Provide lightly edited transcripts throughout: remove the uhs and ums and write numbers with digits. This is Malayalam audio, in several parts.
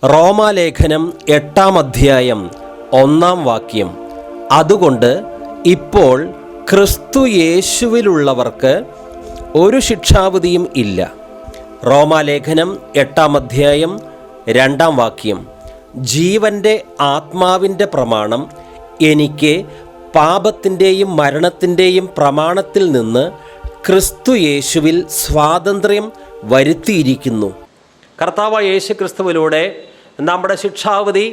റോമാലേഖനം 8-ാം അധ്യായം 1-ാം വാക്യം. അതുകൊണ്ട് ഇപ്പോൾ ക്രിസ്തു യേശുവിലുള്ളവർക്ക് ഒരു ശിക്ഷാവിധിയും ഇല്ല. റോമാലേഖനം 8-ാം അധ്യായം 2-ാം വാക്യം. ജീവൻ്റെ ആത്മാവിൻ്റെ പ്രമാണം എനിക്ക് പാപത്തിൻ്റെയും മരണത്തിൻ്റെയും പ്രമാണത്തിൽ നിന്ന് ക്രിസ്തു യേശുവിൽ സ്വാതന്ത്ര്യം വരുത്തിയിരിക്കുന്നു. കർത്താവായ യേശു ക്രിസ്തുവിലൂടെ നമ്മുടെ ശിക്ഷാവിധി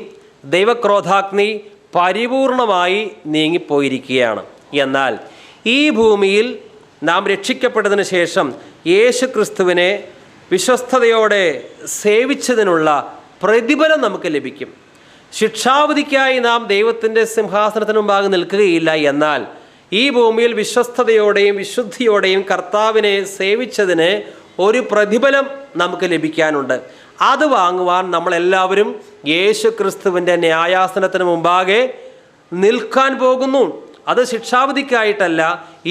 ദൈവക്രോധാഗ്നി പരിപൂർണമായി നീങ്ങിപ്പോയിരിക്കുകയാണ്. എന്നാൽ ഈ ഭൂമിയിൽ നാം രക്ഷിക്കപ്പെട്ടതിന് ശേഷം യേശു ക്രിസ്തുവിനെ വിശ്വസ്തയോടെ സേവിച്ചതിനുള്ള പ്രതിഫലം നമുക്ക് ലഭിക്കും. ശിക്ഷാവിധിക്കായി നാം ദൈവത്തിൻ്റെ സിംഹാസനത്തിന് മുമ്പാകെ നിൽക്കുകയില്ല. എന്നാൽ ഈ ഭൂമിയിൽ വിശ്വസ്തയോടെയും വിശുദ്ധിയോടെയും കർത്താവിനെ സേവിച്ചതിന് ഒരു പ്രതിഫലം നമുക്ക് ലഭിക്കാനുണ്ട്. അത് വാങ്ങുവാൻ നമ്മളെല്ലാവരും യേശു ക്രിസ്തുവിൻ്റെ ന്യായാസനത്തിന് മുമ്പാകെ നിൽക്കാൻ പോകുന്നു. അത് ശിക്ഷാവിധിക്കായിട്ടല്ല,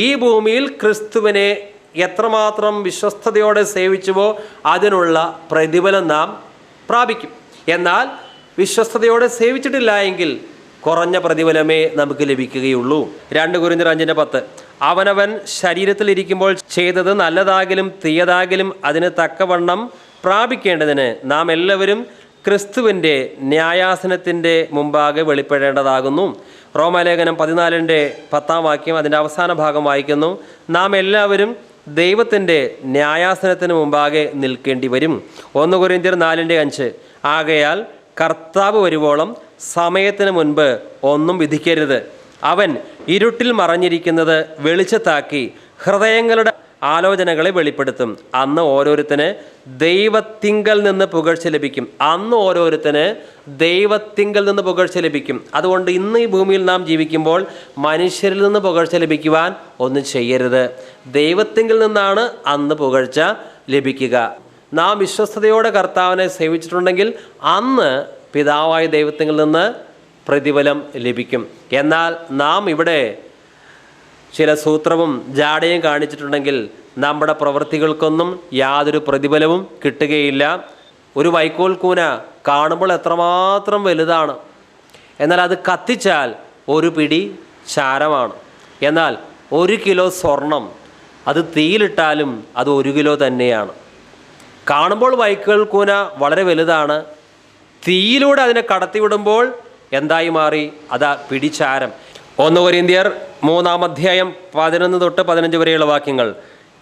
ഈ ഭൂമിയിൽ ക്രിസ്തുവിനെ എത്രമാത്രം വിശ്വസ്തയോടെ സേവിച്ചുവോ അതിനുള്ള പ്രതിഫലം നാം പ്രാപിക്കും. എന്നാൽ വിശ്വസ്തയോടെ സേവിച്ചിട്ടില്ല എങ്കിൽ കുറഞ്ഞ പ്രതിഫലമേ നമുക്ക് ലഭിക്കുകയുള്ളൂ. 2 കൊരിന്ത്യർ 5:10. അവനവൻ ശരീരത്തിലിരിക്കുമ്പോൾ ചെയ്തത് നല്ലതാകിലും തീയതാകിലും അതിന് തക്കവണ്ണം പ്രാപിക്കേണ്ടതിന് നാം എല്ലാവരും ക്രിസ്തുവിൻ്റെ ന്യായാസനത്തിൻ്റെ മുമ്പാകെ വെളിപ്പെടേണ്ടതാകുന്നു. റോമാലേഖനം 14:10 വാക്യം അതിൻ്റെ അവസാന ഭാഗം വായിക്കുന്നു. നാം എല്ലാവരും ദൈവത്തിൻ്റെ ന്യായാസനത്തിന് മുമ്പാകെ നിൽക്കേണ്ടി വരും. 1 കൊരിന്ത്യർ 4:5. ആകയാൽ കർത്താവ് വരുവോളം സമയത്തിന് മുൻപ് ഒന്നും വിധിക്കരുത്. അവൻ ഇരുട്ടിൽ മറഞ്ഞിരിക്കുന്നത് വെളിച്ചത്താക്കി ഹൃദയങ്ങളുടെ ആലോചനകളെ വെളിപ്പെടുത്തും. അന്ന് ഓരോരുത്തന് ദൈവത്തിങ്കൽ നിന്ന് പുകഴ്ച ലഭിക്കും. അതുകൊണ്ട് ഇന്ന് ഈ ഭൂമിയിൽ നാം ജീവിക്കുമ്പോൾ മനുഷ്യരിൽ നിന്ന് പുകഴ്ച ലഭിക്കുവാൻ ഒന്നും ചെയ്യരുത്. ദൈവത്തിങ്കൽ നിന്നാണ് അന്ന് പുകഴ്ച ലഭിക്കുക. നാം വിശ്വസ്തയോടെ കർത്താവിനെ സേവിച്ചിട്ടുണ്ടെങ്കിൽ അന്ന് പിതാവായ ദൈവത്തിൽ നിന്ന് പ്രതിഫലം ലഭിക്കും. എന്നാൽ നാം ഇവിടെ ചില സൂത്രവും ജാടയും കാണിച്ചിട്ടുണ്ടെങ്കിൽ നമ്മുടെ പ്രവൃത്തികൾക്കൊന്നും യാതൊരു പ്രതിഫലവും കിട്ടുകയില്ല. ഒരു വൈക്കോൽ കൂന കാണുമ്പോൾ എത്രമാത്രം വലുതാണ്, എന്നാൽ അത് കത്തിച്ചാൽ ഒരു പിടി ചാരമാണ്. എന്നാൽ 1 കിലോ സ്വർണം അത് തീയിലിട്ടാലും അത് 1 കിലോ തന്നെയാണ്. കാണുമ്പോൾ വൈക്കോൽ കൂന വളരെ വലുതാണ്, തീയിലൂടെ അതിനെ കടത്തിവിടുമ്പോൾ എന്തായി മാറി? അതാ പിടിച്ചാരം. 1 കൊരിന്ത്യർ 3-ാം അധ്യായം 11 തൊട്ട് 15 വരെയുള്ള വാക്യങ്ങൾ.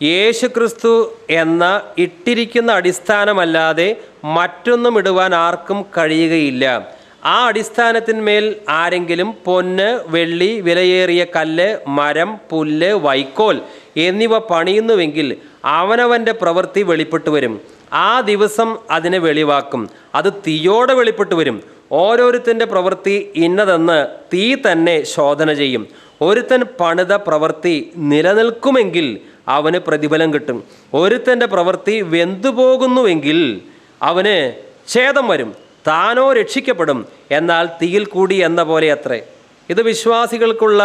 യേശു ക്രിസ്തു എന്ന ഇട്ടിരിക്കുന്ന അടിസ്ഥാനമല്ലാതെ മറ്റൊന്നും ഇടുവാൻ ആർക്കും കഴിയുകയില്ല. ആ അടിസ്ഥാനത്തിന്മേൽ ആരെങ്കിലും പൊന്ന്, വെള്ളി, വിലയേറിയ കല്ല്, മരം, പുല്ല്, വൈക്കോൽ എന്നിവ പണിയുന്നുവെങ്കിൽ അവനവൻ്റെ പ്രവൃത്തി വെളിപ്പെട്ടു വരും. ആ ദിവസം അതിനെ വെളിവാക്കും. അത് തീയോടെ വെളിപ്പെട്ടു വരും. ഓരോരുത്തൻ്റെ പ്രവൃത്തി ഇന്നതെന്ന് തീ തന്നെ ശോധന ചെയ്യും. ഒരുത്തൻ പണിത പ്രവൃത്തി നിലനിൽക്കുമെങ്കിൽ അവന് പ്രതിഫലം കിട്ടും. ഒരുത്തൻ്റെ പ്രവൃത്തി വെന്തുപോകുന്നുവെങ്കിൽ അവന് ഛേദം വരും. താനോ രക്ഷിക്കപ്പെടും, എന്നാൽ തീയിൽ കൂടി എന്ന പോലെ അത്രേ. ഇത് വിശ്വാസികൾക്കുള്ള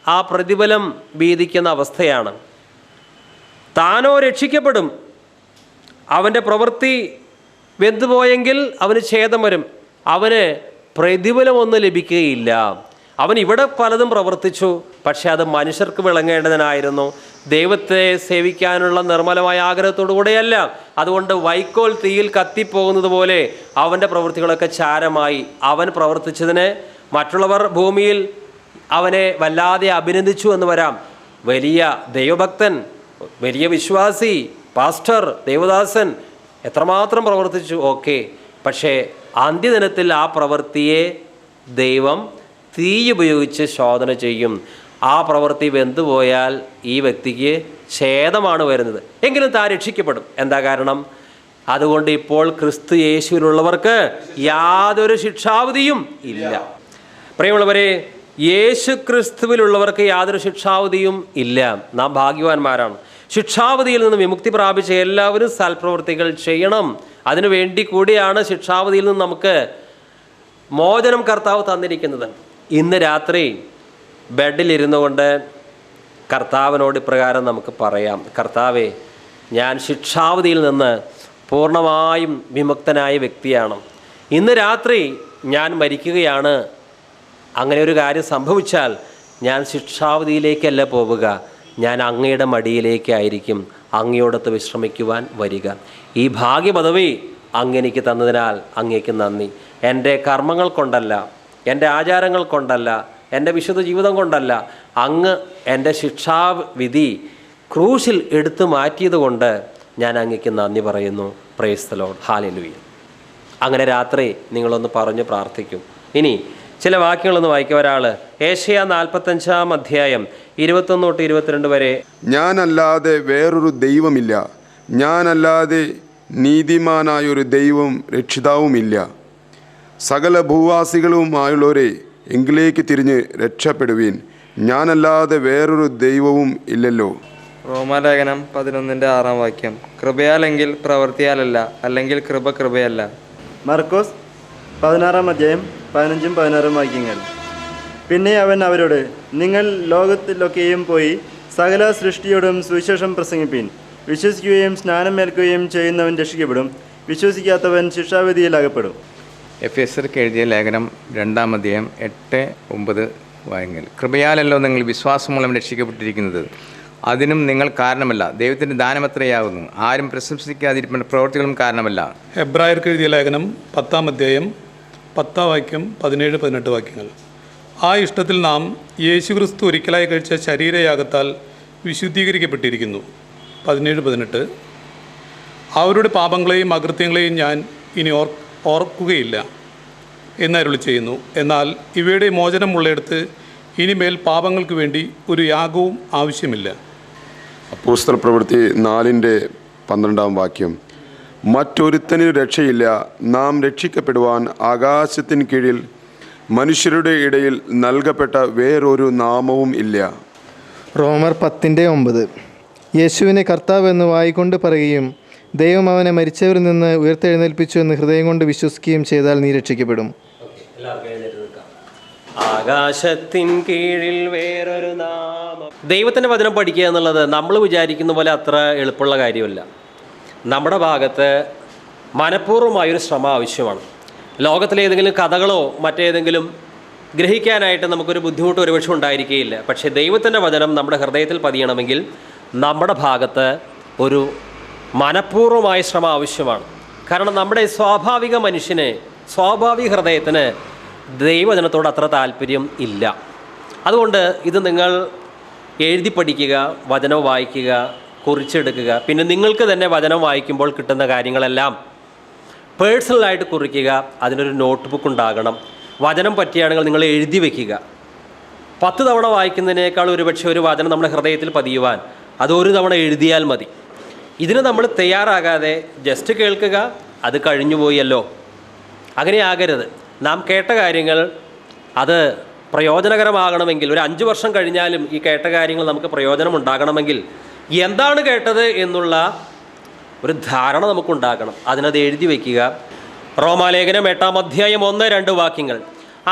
ആ പ്രതിഫലം ഭീതിക്കുന്ന അവസ്ഥയാണ്. താനോ രക്ഷിക്കപ്പെടും, അവൻ്റെ പ്രവൃത്തി വെന്തുപോയെങ്കിൽ അവന് ഛേദം വരും, അവന് പ്രതിഫലമൊന്നും ലഭിക്കുകയില്ല. അവൻ ഇവിടെ പലതും പ്രവർത്തിച്ചു, പക്ഷെ അത് മനുഷ്യർക്ക് വിളങ്ങേണ്ടതിനായിരുന്നു, ദൈവത്തെ സേവിക്കാനുള്ള നിർമ്മലമായ ആഗ്രഹത്തോടു കൂടെയല്ല. അതുകൊണ്ട് വൈക്കോൽ തീയിൽ കത്തിപ്പോകുന്നത് പോലെ അവൻ്റെ പ്രവൃത്തികളൊക്കെ ചാരമായി. അവൻ പ്രവർത്തിച്ചതിന് മറ്റുള്ളവർ ഭൂമിയിൽ അവനെ വല്ലാതെ അഭിനന്ദിച്ചു എന്ന് വരാം. വലിയ ദൈവഭക്തൻ, വലിയ വിശ്വാസി, പാസ്റ്റർ, ദേവദാസൻ എത്രമാത്രം പ്രവർത്തിച്ചു, ഓക്കെ. പക്ഷേ അന്ത്യദിനത്തിൽ ആ പ്രവൃത്തിയെ ദൈവം തീ ഉപയോഗിച്ച് ശോധന ചെയ്യും. ആ പ്രവൃത്തി വെന്തുപോയാൽ ഈ വ്യക്തിക്ക് ഛേദമാണ് വരുന്നത്. എങ്കിലും താൻ രക്ഷിക്കപ്പെടും. എന്താ കാരണം? അതുകൊണ്ട് ഇപ്പോൾ ക്രിസ്തു യേശുവിലുള്ളവർക്ക് യാതൊരു ശിക്ഷാവിധിയും ഇല്ല. പ്രിയമുള്ളവരെ, യേശു ക്രിസ്തുവിലുള്ളവർക്ക് യാതൊരു ശിക്ഷാവിധിയും ഇല്ല. നാം ഭാഗ്യവാന്മാരാണ്. ശിക്ഷാവിധിയിൽ നിന്ന് വിമുക്തി പ്രാപിച്ച എല്ലാവരും സൽപ്രവൃത്തികൾ ചെയ്യണം. അതിനു വേണ്ടി കൂടിയാണ് ശിക്ഷാവിധിയിൽ നിന്ന് നമുക്ക് മോചനം കർത്താവ് തന്നിരിക്കുന്നത്. ഇന്ന് രാത്രി ബെഡിലിരുന്നു കൊണ്ട് കർത്താവിനോട് ഇപ്രകാരം നമുക്ക് പറയാം: കർത്താവേ, ഞാൻ ശിക്ഷാവിധിയിൽ നിന്ന് പൂർണ്ണമായും വിമുക്തനായ വ്യക്തിയാണ്. ഇന്ന് രാത്രി ഞാൻ മരിക്കുകയാണ്, അങ്ങനെ ഒരു കാര്യം സംഭവിച്ചാൽ ഞാൻ ശിക്ഷാവധിയിലേക്കല്ല പോവുക, ഞാൻ അങ്ങയുടെ മടിയിലേക്കായിരിക്കും അങ്ങയോടൊത്ത് വിശ്രമിക്കുവാൻ വരിക. ഈ ഭാഗ്യപദവി അങ്ങെനിക്ക് തന്നതിനാൽ അങ്ങേക്ക് നന്ദി. എൻ്റെ കർമ്മങ്ങൾ കൊണ്ടല്ല, എൻ്റെ ആചാരങ്ങൾ കൊണ്ടല്ല, എൻ്റെ വിശുദ്ധ ജീവിതം കൊണ്ടല്ല, അങ്ങ് എൻ്റെ ശിക്ഷാവിധി ക്രൂശിൽ എടുത്തു മാറ്റിയത് കൊണ്ട് ഞാൻ അങ്ങേക്ക് നന്ദി പറയുന്നു. Praise the Lord, hallelujah. അങ്ങനെ രാത്രി നിങ്ങളൊന്ന് പറഞ്ഞ് പ്രാർത്ഥിക്കും. ഇനി ചില വാക്യങ്ങളൊന്ന് വായിക്കുക. ഒരാൾ ഏശയ്യ 45-ാം അധ്യായം 21 തൊട്ട് 22 വരെ. ഞാനല്ലാതെ വേറൊരു ദൈവമില്ല, ഞാനല്ലാതെ നീതിമാനായൊരു ദൈവം രക്ഷിതാവുമില്ല. സകല ഭൂവാസികളുമായുള്ളവരെ എങ്കിലേക്ക് തിരിഞ്ഞ് രക്ഷപ്പെടുവീൻ, ഞാനല്ലാതെ വേറൊരു ദൈവവും ഇല്ലല്ലോ. റോമാലേഖനം 11-6 വാക്യം. കൃപയാലെങ്കിൽ പ്രവൃത്തിയാലല്ല, അല്ലെങ്കിൽ കൃപ കൃപയല്ല. മർക്കോസ് 16-ാം അധ്യായം 15-16 വാക്യങ്ങൾ. പിന്നെ അവൻ അവരോട്, നിങ്ങൾ ലോകത്തിലൊക്കെയും പോയി സകല സൃഷ്ടിയോടും സുവിശേഷം പ്രസംഗിപ്പീൻ. വിശ്വസിക്കുകയും സ്നാനമേൽക്കുകയും ചെയ്യുന്നവൻ രക്ഷിക്കപ്പെടും, വിശ്വസിക്കാത്തവൻ ശിക്ഷാവിധിയിൽ അകപ്പെടും. എഫെസ്യർക്ക് എഴുതിയ ലേഖനം 2-ാം അധ്യായം 8-9 വാക്യങ്ങൾ. കൃപയാലല്ലോ നിങ്ങൾ വിശ്വാസം മൂലം രക്ഷിക്കപ്പെട്ടിരിക്കുന്നത്, അതിനും നിങ്ങൾ കാരണമല്ല, ദൈവത്തിൻ്റെ ദാനമത്രയാകുന്നു, ആരും പ്രശംസിക്കാതിരിക്കുന്ന പ്രവൃത്തികളും കാരണമല്ല. എബ്രായർക്ക് എഴുതിയ ലേഖനം 10-ാം അധ്യായം 10-ാം വാക്യം 17-18 വാക്യങ്ങൾ. ആ ഇഷ്ടത്തിൽ നാം യേശുക്രിസ്തു ഒരിക്കലായി കഴിച്ച ശരീരയാഗത്താൽ വിശുദ്ധീകരിക്കപ്പെട്ടിരിക്കുന്നു. 17-18. അവരുടെ പാപങ്ങളെയും അകൃത്യങ്ങളെയും ഞാൻ ഇനി ഓർക്കുകയില്ല എന്നരുളി ചെയ്യുന്നു. എന്നാൽ ഇവയുടെ മോചനമുള്ളിടത്ത് ഇനിമേൽ പാപങ്ങൾക്ക് വേണ്ടി ഒരു യാഗവും ആവശ്യമില്ല. അപ്പോസ്തല പ്രവൃത്തി 4-12 വാക്യം. മറ്റൊരുത്തന് രക്ഷയില്ല, നാം രക്ഷിക്കപ്പെടുവാൻ ആകാശത്തിന് കീഴിൽ മനുഷ്യരുടെ ഇടയിൽ നൽകപ്പെട്ട വേറൊരു നാമവും ഇല്ല. റോമർ 10-9. യേശുവിനെ കർത്താവ് എന്ന് വായിക്കൊണ്ട് പറയുകയും ദൈവം അവനെ മരിച്ചവരിൽ നിന്ന് ഉയർത്തെഴുന്നേൽപ്പിച്ചു എന്ന് ഹൃദയം കൊണ്ട് വിശ്വസിക്കുകയും ചെയ്താൽ നീ രക്ഷിക്കപ്പെടും. ആകാശത്തിൻ കീഴിൽ വേറൊരു നാമം. ദൈവത്തിൻ്റെ വചനം പഠിക്കുക എന്നുള്ളത് നമ്മൾ വിചാരിക്കുന്ന പോലെ അത്ര എളുപ്പമുള്ള കാര്യമല്ല. നമ്മുടെ ഭാഗത്ത് മനഃപൂർവ്വമായൊരു ശ്രമം ആവശ്യമാണ്. ലോകത്തിലേതെങ്കിലും കഥകളോ മറ്റേതെങ്കിലും ഗ്രഹിക്കാനായിട്ട് നമുക്കൊരു ബുദ്ധിമുട്ട് ഒരുപക്ഷെ ഉണ്ടായിരിക്കുകയില്ല. പക്ഷേ ദൈവത്തിൻ്റെ വചനം നമ്മുടെ ഹൃദയത്തിൽ പതിയണമെങ്കിൽ നമ്മുടെ ഭാഗത്ത് ഒരു മനഃപൂർവ്വമായ ശ്രമം ആവശ്യമാണ്. കാരണം നമ്മുടെ സ്വാഭാവിക മനുഷ്യന്, സ്വാഭാവിക ഹൃദയത്തിന് ദൈവവചനത്തോട് അത്ര താല്പര്യം ഇല്ല. അതുകൊണ്ട് ഇത് നിങ്ങൾ എഴുതി പഠിക്കുക, വചനം വായിക്കുക, കുറിച്ചെടുക്കുക. പിന്നെ നിങ്ങൾക്ക് തന്നെ വചനം വായിക്കുമ്പോൾ കിട്ടുന്ന കാര്യങ്ങളെല്ലാം പേഴ്സണലായിട്ട് കുറിക്കുക. അതിനൊരു നോട്ട് ബുക്ക് ഉണ്ടാകണം. വചനം പറ്റിയാണെങ്കിൽ നിങ്ങൾ എഴുതി വയ്ക്കുക. 10 തവണ വായിക്കുന്നതിനേക്കാൾ ഒരുപക്ഷെ ഒരു വചനം നമ്മുടെ ഹൃദയത്തിൽ പതിയുവാൻ അതൊരു തവണ എഴുതിയാൽ മതി. ഇതിന് നമ്മൾ തയ്യാറാകാതെ ജസ്റ്റ് കേൾക്കുക, അത് കഴിഞ്ഞു പോയല്ലോ, അങ്ങനെ ആകരുത്. നാം കേട്ട കാര്യങ്ങൾ അത് പ്രയോജനകരമാകണമെങ്കിൽ, ഒരു 5 വർഷം കഴിഞ്ഞാലും ഈ കേട്ട കാര്യങ്ങൾ നമുക്ക് പ്രയോജനമുണ്ടാകണമെങ്കിൽ എന്താണ് കേട്ടത് എന്നുള്ള ഒരു ധാരണ നമുക്കുണ്ടാകണം. അതിനത് എഴുതി വയ്ക്കുക. റോമാലേഖനം 8-ാം അധ്യായം 1-2 വാക്യങ്ങൾ.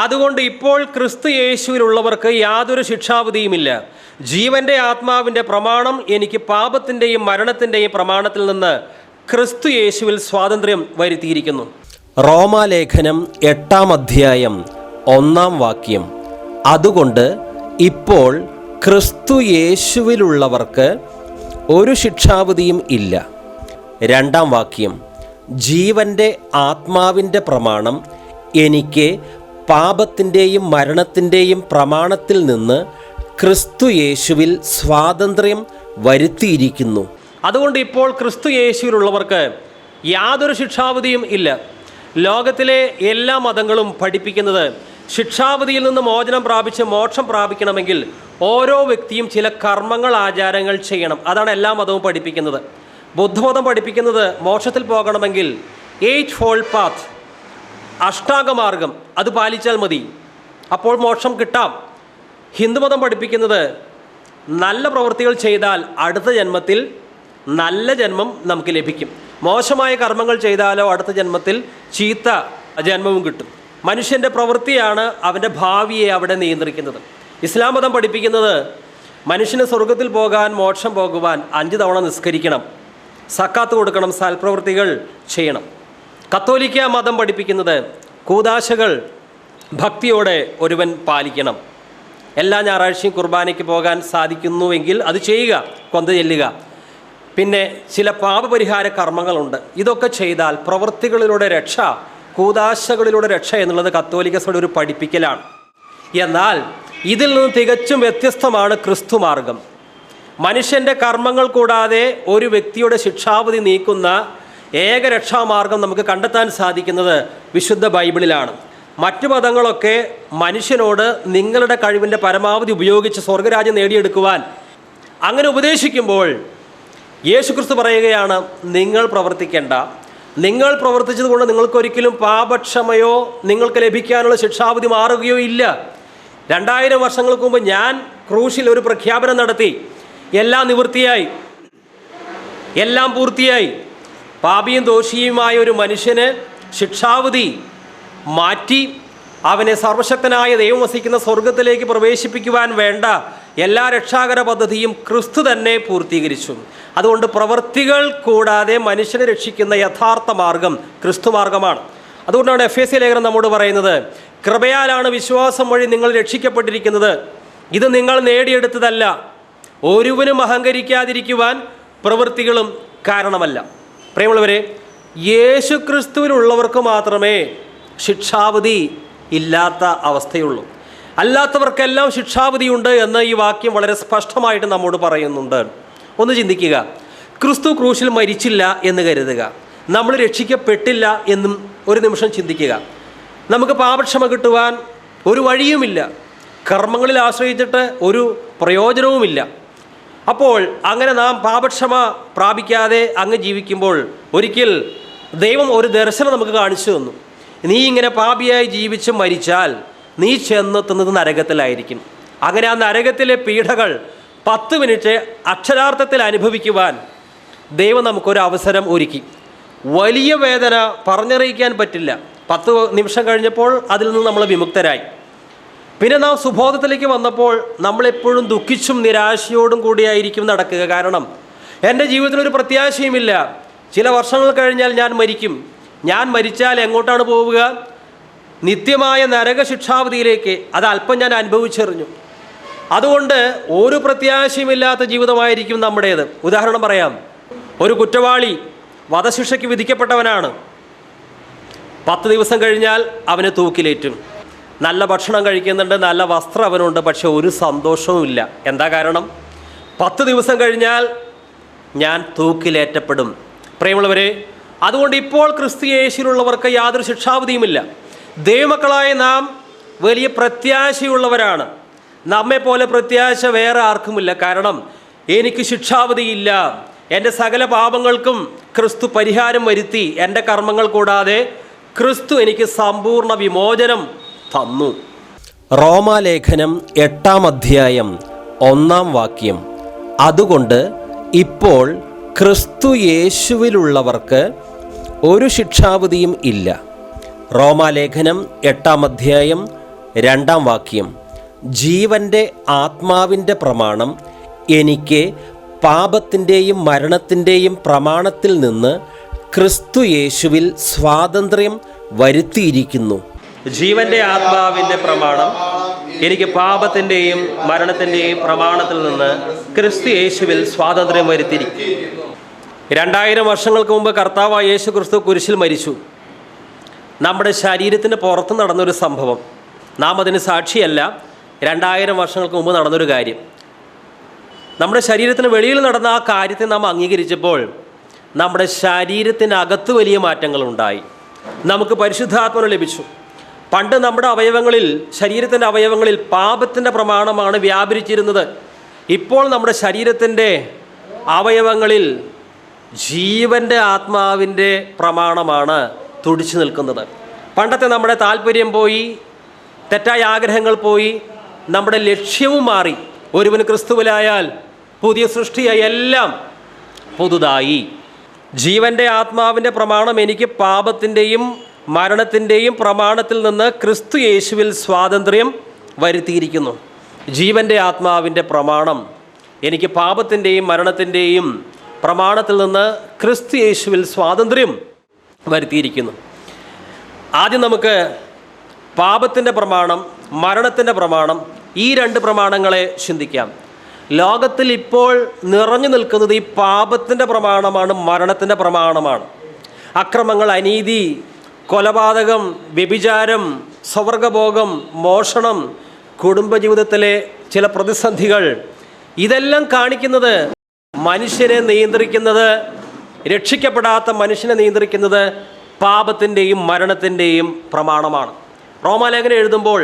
അതുകൊണ്ട് ഇപ്പോൾ ക്രിസ്തു യേശുവിലുള്ളവർക്ക് യാതൊരു ശിക്ഷാവിധിയുമില്ല. ജീവൻ്റെ ആത്മാവിൻ്റെ പ്രമാണം എനിക്ക് പാപത്തിൻ്റെയും മരണത്തിൻ്റെയും പ്രമാണത്തിൽ നിന്ന് ക്രിസ്തു യേശുവിൽ സ്വാതന്ത്ര്യം വരുത്തിയിരിക്കുന്നു. റോമാലേഖനം 8-ാം അധ്യായം 1-ാം വാക്യം. അതുകൊണ്ട് ഇപ്പോൾ ക്രിസ്തു യേശുവിലുള്ളവർക്ക് ഒരു ശിക്ഷാവിധിയും ഇല്ല. 2-ാം വാക്യം. ജീവൻ്റെ ആത്മാവിൻ്റെ പ്രമാണം എനിക്ക് പാപത്തിൻ്റെയും മരണത്തിൻ്റെയും പ്രമാണത്തിൽ നിന്ന് ക്രിസ്തു യേശുവിൽ സ്വാതന്ത്ര്യം വരുത്തിയിരിക്കുന്നു. അതുകൊണ്ട് ഇപ്പോൾ ക്രിസ്തു യേശുവിലുള്ളവർക്ക് യാതൊരു ശിക്ഷാവിധിയും ഇല്ല. ലോകത്തിലെ എല്ലാ മതങ്ങളും പഠിപ്പിക്കുന്നത് ശിക്ഷാവിധിയിൽ നിന്ന് മോചനം പ്രാപിച്ച് മോക്ഷം പ്രാപിക്കണമെങ്കിൽ ഓരോ വ്യക്തിയും ചില കർമ്മങ്ങൾ, ആചാരങ്ങൾ ചെയ്യണം. അതാണ് എല്ലാ മതവും പഠിപ്പിക്കുന്നത്. ബുദ്ധമതം പഠിപ്പിക്കുന്നത് മോക്ഷത്തിൽ പോകണമെങ്കിൽ 8 ഫോൾഡ് പാത്ത്, അഷ്ടാംഗമാർഗം, അത് പാലിച്ചാൽ മതി, അപ്പോൾ മോക്ഷം കിട്ടാം. ഹിന്ദുമതം പഠിപ്പിക്കുന്നത് നല്ല പ്രവൃത്തികൾ ചെയ്താൽ അടുത്ത ജന്മത്തിൽ നല്ല ജന്മം നമുക്ക് ലഭിക്കും. മോശമായ കർമ്മങ്ങൾ ചെയ്താലോ അടുത്ത ജന്മത്തിൽ ചീത്ത ജന്മവും കിട്ടും. മനുഷ്യൻ്റെ പ്രവൃത്തിയാണ് അവൻ്റെ ഭാവിയെ അവിടെ നിയന്ത്രിക്കുന്നത്. ഇസ്ലാം മതം പഠിപ്പിക്കുന്നത് മനുഷ്യന് സ്വർഗത്തിൽ പോകാൻ, മോക്ഷം പോകുവാൻ 5 തവണ നിസ്കരിക്കണം, സക്കാത്ത് കൊടുക്കണം, സൽപ്രവൃത്തികൾ ചെയ്യണം. കത്തോലിക്ക മതം പഠിപ്പിക്കുന്നത് കൂദാശകൾ ഭക്തിയോടെ ഒരുവൻ പാലിക്കണം. എല്ലാ ഞായറാഴ്ചയും കുർബാനയ്ക്ക് പോകാൻ സാധിക്കുന്നുവെങ്കിൽ അത് ചെയ്യുക, കൊന്ത ചെല്ലുക. പിന്നെ ചില പാപപരിഹാര കർമ്മങ്ങളുണ്ട്. ഇതൊക്കെ ചെയ്താൽ പ്രവൃത്തികളിലൂടെ രക്ഷ, കൂദാശകളിലൂടെ രക്ഷ എന്നുള്ളത് കത്തോലിക്ക സഭയുടെ ഒരു പഠിപ്പിക്കലാണ്. എന്നാൽ ഇതിൽ നിന്ന് തികച്ചും വ്യത്യസ്തമാണ് ക്രിസ്തു മാർഗം. മനുഷ്യൻ്റെ കർമ്മങ്ങൾ കൂടാതെ ഒരു വ്യക്തിയുടെ ശിക്ഷാവിധി നീക്കുന്ന ഏക രക്ഷാമാർഗം നമുക്ക് കണ്ടെത്താൻ സാധിക്കുന്നത് വിശുദ്ധ ബൈബിളിലാണ്. മറ്റു മതങ്ങളൊക്കെ മനുഷ്യനോട് നിങ്ങളുടെ കഴിവിൻ്റെ പരമാവധി ഉപയോഗിച്ച് സ്വർഗരാജ്യം നേടിയെടുക്കുവാൻ അങ്ങനെ ഉപദേശിക്കുമ്പോൾ യേശുക്രിസ്തു പറയുകയാണ്, നിങ്ങൾ പ്രവർത്തിക്കേണ്ട. നിങ്ങൾ പ്രവർത്തിച്ചതുകൊണ്ട് നിങ്ങൾക്കൊരിക്കലും പാപക്ഷമയോ നിങ്ങൾക്ക് ലഭിക്കാനുള്ള ശിക്ഷാവിധി മാറുകയോ ഇല്ല. 2000 വർഷങ്ങൾക്ക് മുമ്പ് ഞാൻ ക്രൂശിൽ ഒരു പ്രഖ്യാപനം നടത്തി. എല്ലാം നിവൃത്തിയായി, എല്ലാം പൂർത്തിയായി. പാപിയും ദോഷിയുമായ ഒരു മനുഷ്യന് ശിക്ഷാവിധി മാറ്റി അവനെ സർവശക്തനായ ദൈവം വസിക്കുന്ന സ്വർഗത്തിലേക്ക് പ്രവേശിപ്പിക്കുവാൻ വേണ്ട എല്ലാ രക്ഷാകര പദ്ധതിയും ക്രിസ്തു തന്നെ പൂർത്തീകരിച്ചു. അതുകൊണ്ട് പ്രവൃത്തികൾ കൂടാതെ മനുഷ്യനെ രക്ഷിക്കുന്ന യഥാർത്ഥ മാർഗം ക്രിസ്തു മാർഗമാണ്. അതുകൊണ്ടാണ് എഫേസ്യ ലേഖനം നമ്മോട് പറയുന്നത്, കൃപയാലാണ് വിശ്വാസം വഴി നിങ്ങൾ രക്ഷിക്കപ്പെട്ടിരിക്കുന്നത്. ഇത് നിങ്ങൾ നേടിയെടുത്തതല്ല, ഒരുവനും അഹങ്കരിക്കാതിരിക്കുവാൻ പ്രവൃത്തികളും കാരണമല്ല. പ്രിയമുള്ളവരെ, യേശു ക്രിസ്തുവിലുള്ളവർക്ക് മാത്രമേ ശിക്ഷാവിധി ഇല്ലാത്ത അവസ്ഥയുള്ളൂ. അല്ലാത്തവർക്കെല്ലാം ശിക്ഷാവിധിയുണ്ട് എന്ന് ഈ വാക്യം വളരെ സ്പഷ്ടമായിട്ട് നമ്മോട് പറയുന്നുണ്ട്. ഒന്ന് ചിന്തിക്കുക, ക്രിസ്തു ക്രൂശിൽ മരിച്ചില്ല എന്ന് കരുതുക, നമ്മൾ രക്ഷിക്കപ്പെട്ടില്ല എന്നും ഒരു നിമിഷം ചിന്തിക്കുക. നമുക്ക് പാപക്ഷമ കിട്ടുവാൻ ഒരു വഴിയുമില്ല, കർമ്മങ്ങളിൽ ആശ്രയിച്ചിട്ട് ഒരു പ്രയോജനവുമില്ല. അപ്പോൾ അങ്ങനെ നാം പാപക്ഷമ പ്രാപിക്കാതെ അങ്ങ് ജീവിക്കുമ്പോൾ ഒരിക്കൽ ദൈവം ഒരു ദർശനം നമുക്ക് കാണിച്ചു തന്നു. നീ ഇങ്ങനെ പാപിയായി ജീവിച്ച് മരിച്ചാൽ നീ ചെന്നെത്തുന്നത് നരകത്തിലായിരിക്കും. അങ്ങനെ ആ നരകത്തിലെ പീഡകൾ 10 മിനിറ്റ് അക്ഷരാർത്ഥത്തിൽ അനുഭവിക്കുവാൻ ദൈവം നമുക്കൊരു അവസരം ഒരുക്കി. വലിയ വേദന പറഞ്ഞറിയിക്കാൻ പറ്റില്ല. 10 നിമിഷം കഴിഞ്ഞപ്പോൾ അതിൽ നിന്ന് നമ്മൾ വിമുക്തരായി. പിന്നെ നാം സുബോധത്തിലേക്ക് വന്നപ്പോൾ നമ്മളെപ്പോഴും ദുഃഖിച്ചും നിരാശയോടും കൂടിയായിരിക്കും നടക്കുക. കാരണം എൻ്റെ ജീവിതത്തിലൊരു പ്രത്യാശയുമില്ല. ചില വർഷങ്ങൾ കഴിഞ്ഞാൽ ഞാൻ മരിക്കും. ഞാൻ മരിച്ചാൽ എങ്ങോട്ടാണ് പോവുക? നിത്യമായ നരകശിക്ഷാവധിയിലേക്ക്. അത് അല്പം ഞാൻ അനുഭവിച്ചെറിഞ്ഞു. അതുകൊണ്ട് ഒരു പ്രത്യാശയുമില്ലാത്ത ജീവിതമായിരിക്കും നമ്മുടേത്. ഉദാഹരണം പറയാം, ഒരു കുറ്റവാളി വധശിക്ഷയ്ക്ക് വിധിക്കപ്പെട്ടവനാണ്. 10 ദിവസം കഴിഞ്ഞാൽ അവന് തൂക്കിലേറ്റും. നല്ല ഭക്ഷണം കഴിക്കുന്നുണ്ട്, നല്ല വസ്ത്രം അവനുണ്ട്, പക്ഷെ ഒരു സന്തോഷവും ഇല്ല. എന്താ കാരണം? 10 ദിവസം കഴിഞ്ഞാൽ ഞാൻ തൂക്കിലേറ്റപ്പെടും. പ്രിയമുള്ളവരെ, അതുകൊണ്ട് ഇപ്പോൾ ക്രിസ്തു യേശുവിലുള്ളവർക്ക് യാതൊരു ശിക്ഷാവിധിയുമില്ല. ദൈവമക്കളായ നാം വലിയ പ്രത്യാശയുള്ളവരാണ്. നമ്മെപ്പോലെ പ്രത്യാശ വേറെ ആർക്കുമില്ല. കാരണം എനിക്ക് ശിക്ഷാവിധിയില്ല. എൻ്റെ സകല പാപങ്ങൾക്കും ക്രിസ്തു പരിഹാരം വരുത്തി. എൻ്റെ കർമ്മങ്ങൾ കൂടാതെ ക്രിസ്തു എനിക്ക് സമ്പൂർണ്ണ വിമോചനം തന്നു. റോമാലേഖനം 8-ാം അധ്യായം 1-ാം വാക്യം. അതുകൊണ്ട് ഇപ്പോൾ ക്രിസ്തു യേശുവിലുള്ളവർക്ക് ഒരു ശിക്ഷാവിധിയും ഇല്ല. റോമാലേഖനം 8-ാം അധ്യായം 2-ാം വാക്യം. ജീവൻ്റെ ആത്മാവിൻ്റെ പ്രമാണം എനിക്ക് പാപത്തിൻ്റെയും മരണത്തിൻ്റെയും പ്രമാണത്തിൽ നിന്ന് ക്രിസ്തു യേശുവിൽ സ്വാതന്ത്ര്യം വരുത്തിയിരിക്കുന്നു. ജീവൻ്റെ ആത്മാവിൻ്റെ പ്രമാണം എനിക്ക് പാപത്തിൻ്റെയും മരണത്തിൻ്റെയും പ്രമാണത്തിൽ നിന്ന് ക്രിസ്തു യേശുവിൽ സ്വാതന്ത്ര്യം വരുത്തിയിരിക്കുന്നു. 2000 വർഷങ്ങൾക്ക് മുമ്പ് കർത്താവായ യേശു ക്രിസ്തു കുരിശിൽ മരിച്ചു. നമ്മുടെ ശരീരത്തിന് പുറത്ത് നടന്നൊരു സംഭവം, നാം അതിന് സാക്ഷിയല്ല. 2000 വർഷങ്ങൾക്ക് മുമ്പ് നടന്നൊരു കാര്യം. നമ്മുടെ ശരീരത്തിന് വെളിയിൽ നടന്ന ആ കാര്യത്തെ നാം അംഗീകരിച്ചപ്പോൾ നമ്മുടെ ശരീരത്തിനകത്ത് വലിയ മാറ്റങ്ങളുണ്ടായി. നമുക്ക് പരിശുദ്ധാത്മന ലഭിച്ചു. പണ്ട് നമ്മുടെ അവയവങ്ങളിൽ, ശരീരത്തിൻ്റെ അവയവങ്ങളിൽ പാപത്തിൻ്റെ പ്രമാണമാണ് വ്യാപരിച്ചിരുന്നത്. ഇപ്പോൾ നമ്മുടെ ശരീരത്തിൻ്റെ അവയവങ്ങളിൽ ജീവൻ്റെ ആത്മാവിൻ്റെ പ്രമാണമാണ് തുടിച്ചു നിൽക്കുന്നത്. പണ്ടത്തെ നമ്മുടെ താല്പര്യം പോയി, തെറ്റായ ആഗ്രഹങ്ങൾ പോയി, നമ്മുടെ ലക്ഷ്യവും മാറി. ഒരുവന് ക്രിസ്തുവിലായാൽ പുതിയ സൃഷ്ടിയായി, എല്ലാം പുതുതായി. ജീവൻ്റെ ആത്മാവിൻ്റെ പ്രമാണം എനിക്ക് പാപത്തിൻ്റെയും മരണത്തിൻ്റെയും പ്രമാണത്തിൽ നിന്ന് ക്രിസ്തു യേശുവിൽ സ്വാതന്ത്ര്യം വരുത്തിയിരിക്കുന്നു. ജീവൻ്റെ ആത്മാവിൻ്റെ പ്രമാണം എനിക്ക് പാപത്തിൻ്റെയും മരണത്തിൻ്റെയും പ്രമാണത്തിൽ നിന്ന് ക്രിസ്തു യേശുവിൽ സ്വാതന്ത്ര്യം വരുത്തിയിരിക്കുന്നു. ആദ്യം നമുക്ക് പാപത്തിൻ്റെ പ്രമാണം, മരണത്തിൻ്റെ പ്രമാണം, ഈ രണ്ട് പ്രമാണങ്ങളെ ചിന്തിക്കാം. ലോകത്തിൽ ഇപ്പോൾ നിറഞ്ഞു നിൽക്കുന്നത് ഈ പാപത്തിൻ്റെ പ്രമാണമാണ്, മരണത്തിൻ്റെ പ്രമാണമാണ്. അക്രമങ്ങൾ, അനീതി, കൊലപാതകം, വ്യഭിചാരം, സ്വർഗഭോഗം, മോഷണം, കുടുംബജീവിതത്തിലെ ചില പ്രതിസന്ധികൾ, ഇതെല്ലാം കാണിക്കുന്നത് മനുഷ്യനെ നിയന്ത്രിക്കുന്നത്, രക്ഷിക്കപ്പെടാത്ത മനുഷ്യനെ നിയന്ത്രിക്കുന്നത് പാപത്തിൻ്റെയും മരണത്തിൻ്റെയും പ്രമാണമാണ്. റോമാലേഖനം എഴുതുമ്പോൾ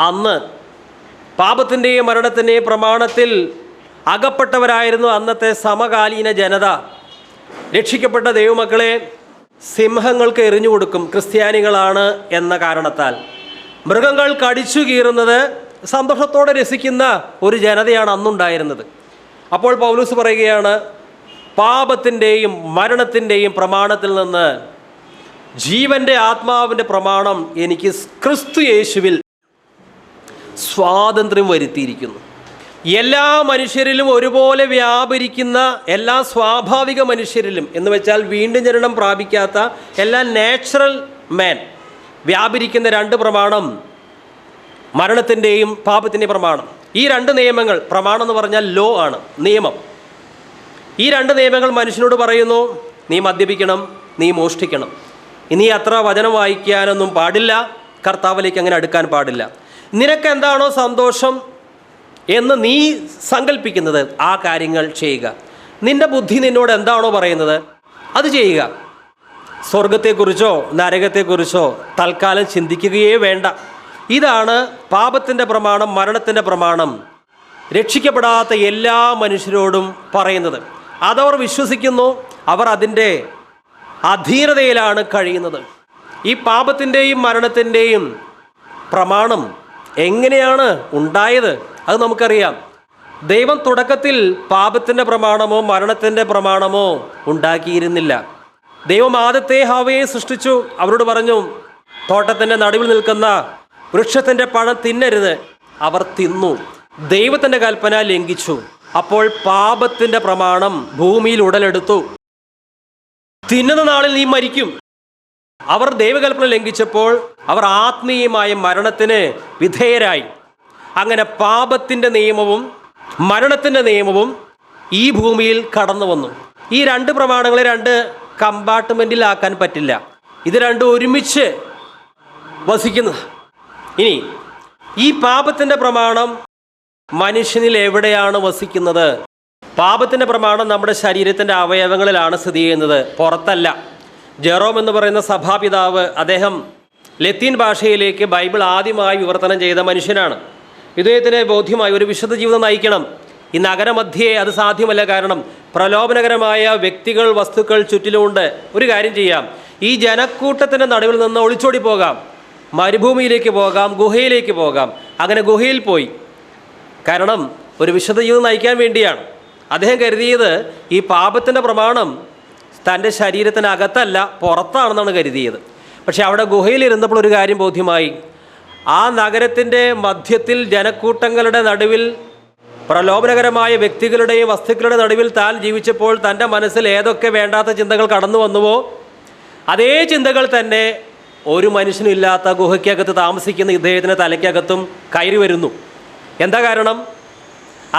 അന്ന് പാപത്തിൻ്റെയും മരണത്തിൻ്റെയും പ്രമാണത്തിൽ അകപ്പെട്ടവരായിരുന്നു അന്നത്തെ സമകാലീന ജനത. രക്ഷിക്കപ്പെട്ട ദൈവമക്കളെ സിംഹങ്ങൾക്ക് എറിഞ്ഞു കൊടുക്കും ക്രിസ്ത്യാനികളാണ് എന്ന കാരണത്താൽ. മൃഗങ്ങൾ കടിച്ചു കീറുന്നത് സന്തോഷത്തോടെ രസിക്കുന്ന ഒരു ജനതയാണ് അന്നുണ്ടായിരുന്നത്. അപ്പോൾ പൗലോസ് പറയുകയാണ്, പാപത്തിൻ്റെയും മരണത്തിൻ്റെയും പ്രമാണത്തിൽ നിന്ന് ജീവൻ്റെ ആത്മാവിൻ്റെ പ്രമാണം എനിക്ക് ക്രിസ്തു യേശുവിൽ സ്വാതന്ത്ര്യം വരുത്തിയിരിക്കുന്നു. എല്ലാ മനുഷ്യരിലും ഒരുപോലെ വ്യാപരിക്കുന്ന, എല്ലാ സ്വാഭാവിക മനുഷ്യരിലും എന്ന് വെച്ചാൽ വീണ്ടും ജനനം പ്രാപിക്കാത്ത എല്ലാ നാച്ചുറൽ മാൻ വ്യാപരിക്കുന്ന രണ്ട് പ്രമാണം, മരണത്തിൻ്റെയും പാപത്തിൻ്റെയും പ്രമാണം. ഈ രണ്ട് നിയമങ്ങൾ, പ്രമാണം എന്ന് പറഞ്ഞാൽ ലോ ആണ്, നിയമം. ഈ രണ്ട് നിയമങ്ങൾ മനുഷ്യനോട് പറയുന്നു, നീ മദ്യപിക്കണം, നീ മോഷ്ടിക്കണം, ഇനി അത്ര വചനം വായിക്കാനൊന്നും പാടില്ല, കർത്താവിലേക്ക് അങ്ങനെ അടുക്കാൻ പാടില്ല, നിനക്ക് എന്താണോ സന്തോഷം എന്ന് നീ സങ്കല്പിക്കുന്നത് ആ കാര്യങ്ങൾ ചെയ്യുക, നിൻ്റെ ബുദ്ധി നിന്നോട് എന്താണോ പറയുന്നത് അത് ചെയ്യുക. സ്വർഗത്തെക്കുറിച്ചോ നരകത്തെക്കുറിച്ചോ തൽക്കാലം ചിന്തിക്കുകയേ വേണ്ട. ഇതാണ് പാപത്തിൻ്റെ പ്രമാണം, മരണത്തിൻ്റെ പ്രമാണം രക്ഷിക്കപ്പെടാത്ത എല്ലാ മനുഷ്യരോടും പറയുന്നത്. അതവർ വിശ്വസിക്കുന്നു, അവർ അതിൻ്റെ അധീനതയിലാണ് കഴിയുന്നത്. ഈ പാപത്തിൻ്റെയും മരണത്തിൻ്റെയും പ്രമാണം എങ്ങനെയാണ് ഉണ്ടായത് അത് നമുക്കറിയാം. ദൈവം തുടക്കത്തിൽ പാപത്തിൻ്റെ പ്രമാണമോ മരണത്തിൻ്റെ പ്രമാണമോ ഉണ്ടാക്കിയിരുന്നില്ല. ദൈവം ആദ്യത്തെ ഹവ്വയെ സൃഷ്ടിച്ചു. അവരോട് പറഞ്ഞു, തോട്ടത്തിൻ്റെ നടുവിൽ നിൽക്കുന്ന വൃക്ഷത്തിൻ്റെ പഴം തിന്നരുത്. അവർ തിന്നു, ദൈവത്തിൻ്റെ കൽപ്പന ലംഘിച്ചു. അപ്പോൾ പാപത്തിൻ്റെ പ്രമാണം ഭൂമിയിൽ ഉടലെടുത്തു. തിന്നുന്ന നാളിൽ നീ മരിക്കും. അവർ ദൈവകൽപ്പന ലംഘിച്ചപ്പോൾ അവർ ആത്മീയമായ മരണത്തിന് വിധേയരായി. അങ്ങനെ പാപത്തിൻ്റെ നിയമവും മരണത്തിൻ്റെ നിയമവും ഈ ഭൂമിയിൽ കടന്നു വന്നു. ഈ രണ്ട് പ്രമാണങ്ങളെ രണ്ട് കമ്പാർട്ട്മെൻറ്റിലാക്കാൻ പറ്റില്ല. ഇത് രണ്ടും ഒരുമിച്ച് വസിക്കുന്നു. ഇനി ഈ പാപത്തിൻ്റെ പ്രമാണം മനുഷ്യനിൽ എവിടെയാണ് വസിക്കുന്നത്? പാപത്തിൻ്റെ പ്രമാണം നമ്മുടെ ശരീരത്തിൻ്റെ അവയവങ്ങളിലാണ് സ്ഥിതി ചെയ്യുന്നത്, പുറത്തല്ല. ജെറോം എന്ന് പറയുന്ന സഭാപിതാവ്, അദ്ദേഹം ലത്തീൻ ഭാഷയിലേക്ക് ബൈബിൾ ആദ്യമായി വിവർത്തനം ചെയ്ത മനുഷ്യനാണ്. ഇദ്ദേഹത്തിന് ബോധ്യമായി ഒരു വിശുദ്ധ ജീവിതം നയിക്കണം. ഈ നഗരമധ്യേ അത് സാധ്യമല്ല. കാരണം പ്രലോഭനകരമായ വ്യക്തികൾ, വസ്തുക്കൾ ചുറ്റിലുമുണ്ട്. ഒരു കാര്യം ചെയ്യാം, ഈ ജനക്കൂട്ടത്തിൻ്റെ നടുവിൽ നിന്ന് ഒളിച്ചോടി പോകാം, മരുഭൂമിയിലേക്ക് പോകാം, ഗുഹയിലേക്ക് പോകാം. അങ്ങനെ ഗുഹയിൽ പോയി. കാരണം ഒരു വിശുദ്ധ ജീവിതം നയിക്കാൻ വേണ്ടിയാണ്. അദ്ദേഹം കരുതിയത് ഈ പാപത്തിൻ്റെ പ്രമാണം തൻ്റെ ശരീരത്തിനകത്തല്ല, പുറത്താണെന്നാണ് കരുതിയത്. പക്ഷെ അവിടെ ഗുഹയിലിരുന്നപ്പോൾ ഒരു കാര്യം ബോധ്യമായി. ആ നഗരത്തിൻ്റെ മധ്യത്തിൽ ജനക്കൂട്ടങ്ങളുടെ നടുവിൽ പ്രലോഭനകരമായ വ്യക്തികളുടെയും വസ്തുക്കളുടെ നടുവിൽ താൻ ജീവിച്ചപ്പോൾ തൻ്റെ മനസ്സിൽ ഏതൊക്കെ വേണ്ടാത്ത ചിന്തകൾ കടന്നു വന്നുവോ അതേ ചിന്തകൾ തന്നെ ഒരു മനുഷ്യനില്ലാത്ത ഗുഹയ്ക്കകത്ത് താമസിക്കുന്ന ഇദ്ദേഹത്തിൻ്റെ തലയ്ക്കകത്തും കയറി വരുന്നു. എന്താ കാരണം?